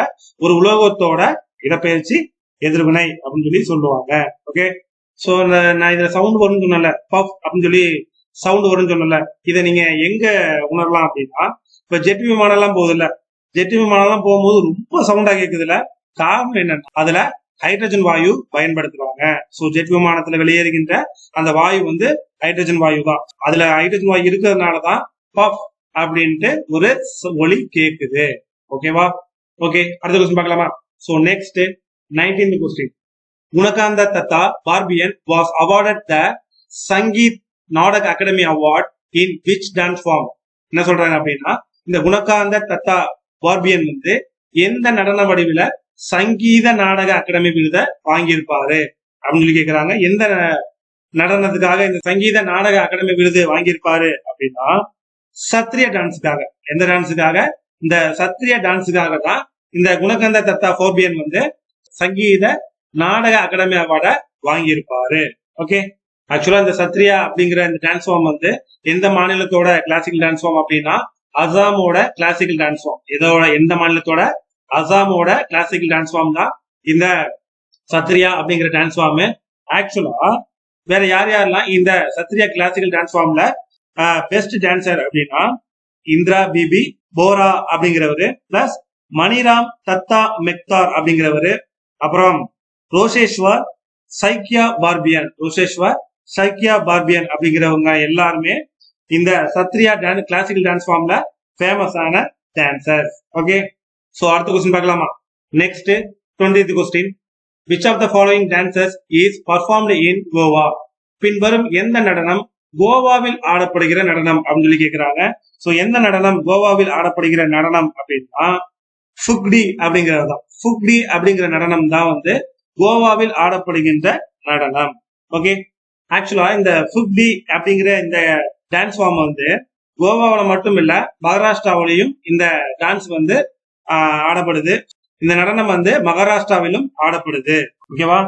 ஒரு உலோகத்தோட இடப்பெயர்ச்சி எதிர்வினை அப்படின்னு சொல்லி சொல்லுவாங்க. ஓகே, சோ நான் இதுல சவுண்ட் வரும்னு சொன்னல, பஃப் அப்படின்னு சொல்லி சவுண்ட் வரும்னு சொன்னல, இதை நீங்க எங்க உணரலாம் அப்படின்னா இப்ப ஜெட் விமானம் எல்லாம் போகுதுல்ல, ஜெட் விமானம் எல்லாம் போகும்போது ரொம்ப சவுண்டா கேக்குதுல, காரணம் என்னன்னா அதுல ஹைட்ரஜன் வாயு பயன்படுத்துறாங்க. சோ ஜெட் விமானத்துல வெளியேறுகின்ற அந்த வாயு வந்து ஹைட்ரஜன் வாயு தான். அதுல ஹைட்ரஜன் வாயு இருக்கிறதுனாலதான் பஃப் அப்படின்ட்டு ஒரு ஒலி கேக்குது. ஓகேவா? ஓகே, அடுத்த கொஸ்டின் பார்க்கலாமா? So next 19th question. Gunakanta Dutta Borbayan was awarded the Sangeet Natak Akademi award in which dance form? என்ன சொல்றாங்க அப்படின்னா இந்த குணகாந்த தத்தா பார்பியன் வந்து எந்த நடன வடிவில சங்கீத நாடக அகாடமி விருதை வாங்கியிருப்பாரு அப்படின்னு சொல்லி கேக்குறாங்க. எந்த நடனத்துக்காக இந்த சங்கீத நாடக அகாடமி விருது வாங்கியிருப்பாரு அப்படின்னா சத்ரிய டான்ஸுக்காக. எந்த டான்ஸுக்காக? இந்த சத்ரிய டான்ஸுக்காக தான் இந்த குணகந்த தத்தா பார்பியன் வந்து சங்கீத நாடக அகாடமி அவார்டை வாங்கியிருப்பாரு. ஓகே, ஆக்சுவலா இந்த சத்ரியா அப்படிங்கிற இந்த டான்ஸ் ஃபார்ம் வந்து எந்த மாநிலத்தோட கிளாசிக்கல் டான்ஸ் ஃபார்ம் அப்படின்னா அசாமோட கிளாசிக்கல் டான்ஸ் ஃபார்ம். இதோட எந்த மாநிலத்தோட? அசாமோட கிளாசிக்கல் டான்ஸ் ஃபார்ம் தான் இந்த சத்ரியா அப்படிங்கிற டான்ஸ் ஃபார்ம். ஆக்சுவலா வேற யாரெல்லாம் இந்த சத்ரியா கிளாசிக்கல் டான்ஸ் ஃபார்ம்ல பெஸ்ட் டான்சர் அப்படின்னா இந்திரா பிபி போரா அப்படிங்கிறவரு, பிளஸ் மணிராம் தத்தா மெக்தார் அப்படிங்கிறவரு, அப்புறம் ரோஷேஸ்வர் சைக்கியா பார்பியன் அப்படிங்கிறவங்க எல்லாருமே இந்த சத்ரியா டான்ஸ் கிளாசிக்கல் டான்ஸ் ஃபார்ம்ல ஃபேமஸான டான்சர். ஓகே, சோ அடுத்த கொஸ்டின் பார்க்கலாமா? Next 20th question, which of the following dances is performed in Goa? பின்வரும் எந்த நடனம் கோவாவில் ஆடப்படுகிற நடனம் அப்படின்னு சொல்லி கேக்குறாங்க. சோ எந்த நடனம் கோவாவில் ஆடப்படுகிற நடனம் அப்படின்னா ஃபுக்டி அப்படிங்கிறது தான். ஃபுக்டி அப்படிங்கிற நடனம் தான் வந்து கோவாவில் ஆடப்படுகின்ற நடனம். ஓகே, ஆக்சுவலா இந்த ஃபுக்டி அப்படிங்கிற இந்த டான்ஸ் ஃபார்ம் வந்து கோவாவில மட்டும் இல்ல மகாராஷ்டிராவிலையும் இந்த டான்ஸ் வந்து ஆடப்படுது. இந்த நடனம் வந்து மகாராஷ்டிராவிலும் ஆடப்படுது. ஓகேவா?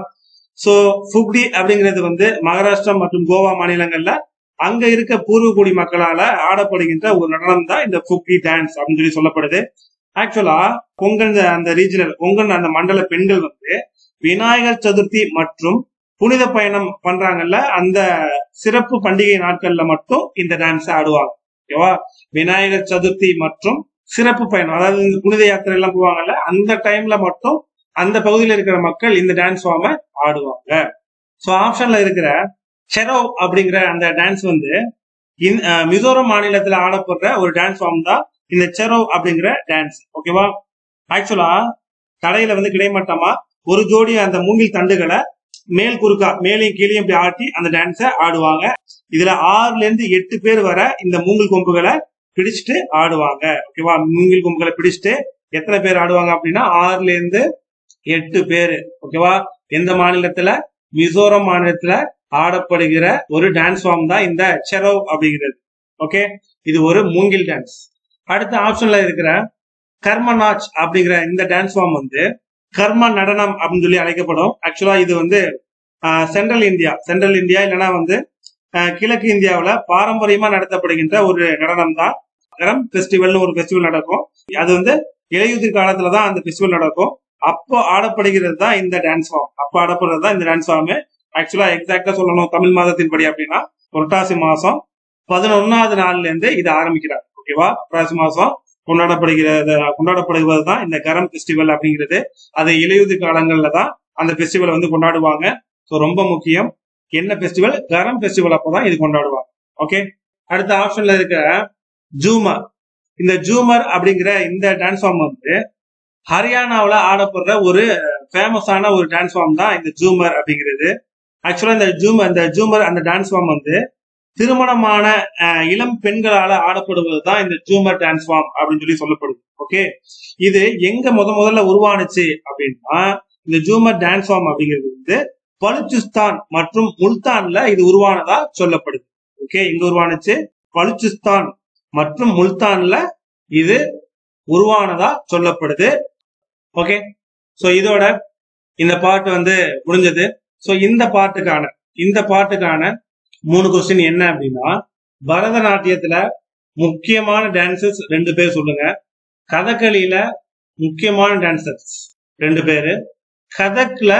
சோ ஃபுக்டி அப்படிங்கிறது வந்து மகாராஷ்டிரா மற்றும் கோவா மாநிலங்கள்ல அங்க இருக்க பூர்வகுடி மக்களால ஆடப்படுகின்ற ஒரு நடனம் தான் இந்த ஃபுக்டி டான்ஸ் அப்படின்னு சொல்லி சொல்லப்படுது. ஆக்சுவலா கொங்கன் அந்த ரீஜனல் கொங்கன் அந்த மண்டல பெண்கள் வந்து விநாயகர் சதுர்த்தி மற்றும் புனித பயணம் பண்றாங்கல்ல, அந்த சிறப்பு பண்டிகை நாட்கள்ல மட்டும் இந்த டான்ஸ் ஆடுவாங்க. ஓகேவா? விநாயகர் சதுர்த்தி மற்றும் சிறப்பு பயணம், அதாவது இந்த புனித யாத்திரை எல்லாம் போவாங்கல்ல, அந்த டைம்ல மட்டும் அந்த பகுதியில் இருக்கிற மக்கள் இந்த டான்ஸ் ஃபார்மை ஆடுவாங்க. சோ ஆப்ஷன்ல இருக்கிற செரோ அப்படிங்கிற அந்த டான்ஸ் வந்து மிசோரம் மாநிலத்துல ஆடப்படுற ஒரு டான்ஸ் ஃபார்ம் தான் இந்த செரோ அப்படிங்கிற டான்ஸ். ஓகேவா? ஆக்சுவலா கடையில வந்து கிடைமட்டமா ஒரு ஜோடி அந்த மூங்கில் தண்டுகளை மேல் குறுக்கா மேலையும் கீழையும் இப்படி ஆட்டி அந்த டான்ஸை ஆடுவாங்க. இதுல 6ல இருந்து 8 பேர் வர இந்த மூங்கில் கொம்புகளை பிடிச்சிட்டு ஆடுவாங்க. ஓகேவா? மூங்கில் கொம்புகளை பிடிச்சிட்டு எத்தனை பேர் ஆடுவாங்க அப்படின்னா 6ல இருந்து 8 பேரு. ஓகேவா? எந்த மாநிலத்துல? மிசோரம் மாநிலத்துல ஆடப்படுகிற ஒரு டான்ஸ் ஃபார்ம் தான் இந்த செரோ அப்படிங்கிறது. ஓகே, இது ஒரு மூங்கில் டான்ஸ். அடுத்த ஆப்ஷன்ல இருக்கிற கர்மநாச் அப்படிங்கிற இந்த டான்ஸ் ஃபார்ம் வந்து கர்ம நடனம் அப்படின்னு சொல்லி அழைக்கப்படும். ஆக்சுவலா இது வந்து சென்ட்ரல் இந்தியா இல்லைன்னா வந்து கிழக்கு இந்தியாவில பாரம்பரியமா நடத்தப்படுகின்ற ஒரு நடனம் தான். கரம் பெஸ்டிவல்னு ஒரு பெஸ்டிவல் நடக்கும். அது வந்து இலையுதிர் காலத்துலதான் அந்த பெஸ்டிவல் நடக்கும். அப்போ ஆடப்படுகிறது தான் இந்த டான்ஸ் ஃபார்ம். அப்போ ஆடப்படுறது தான் இந்த டான்ஸ் ஃபார்ம். ஆக்சுவலா எக்ஸாக்டா சொல்லணும் தமிழ் மாதத்தின் படி அப்படின்னா புரட்டாசி மாசம் 11வது நாள்ல இருந்து இது ஆரம்பிக்கிறார். ஓகேவா? புரட்டாசி மாசம் கொண்டாடப்படுவது தான் இந்த கரம் பெஸ்டிவல் அப்படிங்கிறது. அது இலையுதிர் காலங்கள்ல தான் அந்த பெஸ்டிவல் வந்து கொண்டாடுவாங்க. ஸோ ரொம்ப முக்கியம். என்ன பெஸ்டிவல்? கரம் பெஸ்டிவல் அப்போதான் இது கொண்டாடுவாங்க. ஓகே, அடுத்த ஆப்ஷன்ல இருக்க ஜூமர். இந்த ஜூமர் அப்படிங்கிற இந்த டான்ஸ் ஃபார்ம் வந்து ஹரியானாவில் ஆடப்படுற ஒரு ஃபேமஸான ஒரு டான்ஸ் ஃபார்ம் தான் இந்த ஜூமர் அப்படிங்கிறது. ஆக்சுவலா இந்த ஜூமர் அந்த டான்ஸ் ஃபார்ம் வந்து திருமணமான இளம் பெண்களால ஆடப்படுவது தான் இந்த ஜூமர் டான்ஸ் ஃபார்ம் அப்படின்னு சொல்லி சொல்லப்படுது. ஓகே, இது எங்க முதல்ல உருவானுச்சு அப்படின்னா இந்த ஜூமர் டான்ஸ் ஃபார்ம் அப்படிங்கிறது வந்து பலுச்சிஸ்தான் மற்றும் முல்தான்ல இது உருவானதா சொல்லப்படுது. ஓகே, எங்க உருவானுச்சு? பலுச்சிஸ்தான் மற்றும் முல்தான்ல இது உருவானதா சொல்லப்படுது. ஓகே, சோ இதோட இந்த பாட்டு வந்து முடிஞ்சது. சோ இந்த பாட்டுக்கான 3 கொஸ்டின் என்ன அப்படின்னா, பரதநாட்டியத்துல முக்கியமான டான்சர்ஸ் 2 பேர் சொல்லுங்க. கதகளியில முக்கியமான டான்சர்ஸ் 2 பேரு. கதக்ல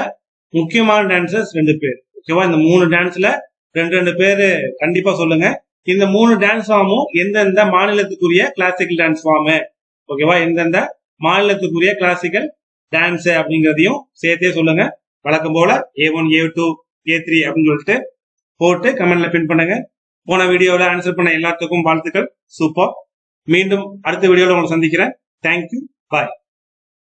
முக்கியமான டான்சர்ஸ் 2 பேர். ஓகேவா? இந்த 3 டான்ஸ்ல 2 பேரு கண்டிப்பா சொல்லுங்க. இந்த 3 டான்ஸ் ஃபார்மும் எந்தெந்த மாநிலத்துக்குரிய கிளாசிக்கல் டான்ஸ் ஃபார்ம். ஓகேவா? எந்தெந்த மாநிலத்துக்குரிய கிளாசிக்கல் டான்ஸ் அப்படிங்கிறதையும் சேர்த்தே சொல்லுங்க. வழக்கம் போல A1, A2, A3 அப்படின்னு சொல்லிட்டு போட்டு கமெண்ட்ல பின் பண்ணுங்க. போன வீடியோல ஆன்சர் பண்ண எல்லாத்துக்கும் வாழ்த்துக்கள். சூப்பர். மீண்டும் அடுத்த வீடியோல உங்களை சந்திக்கிறேன். தேங்க்யூ. பாய்.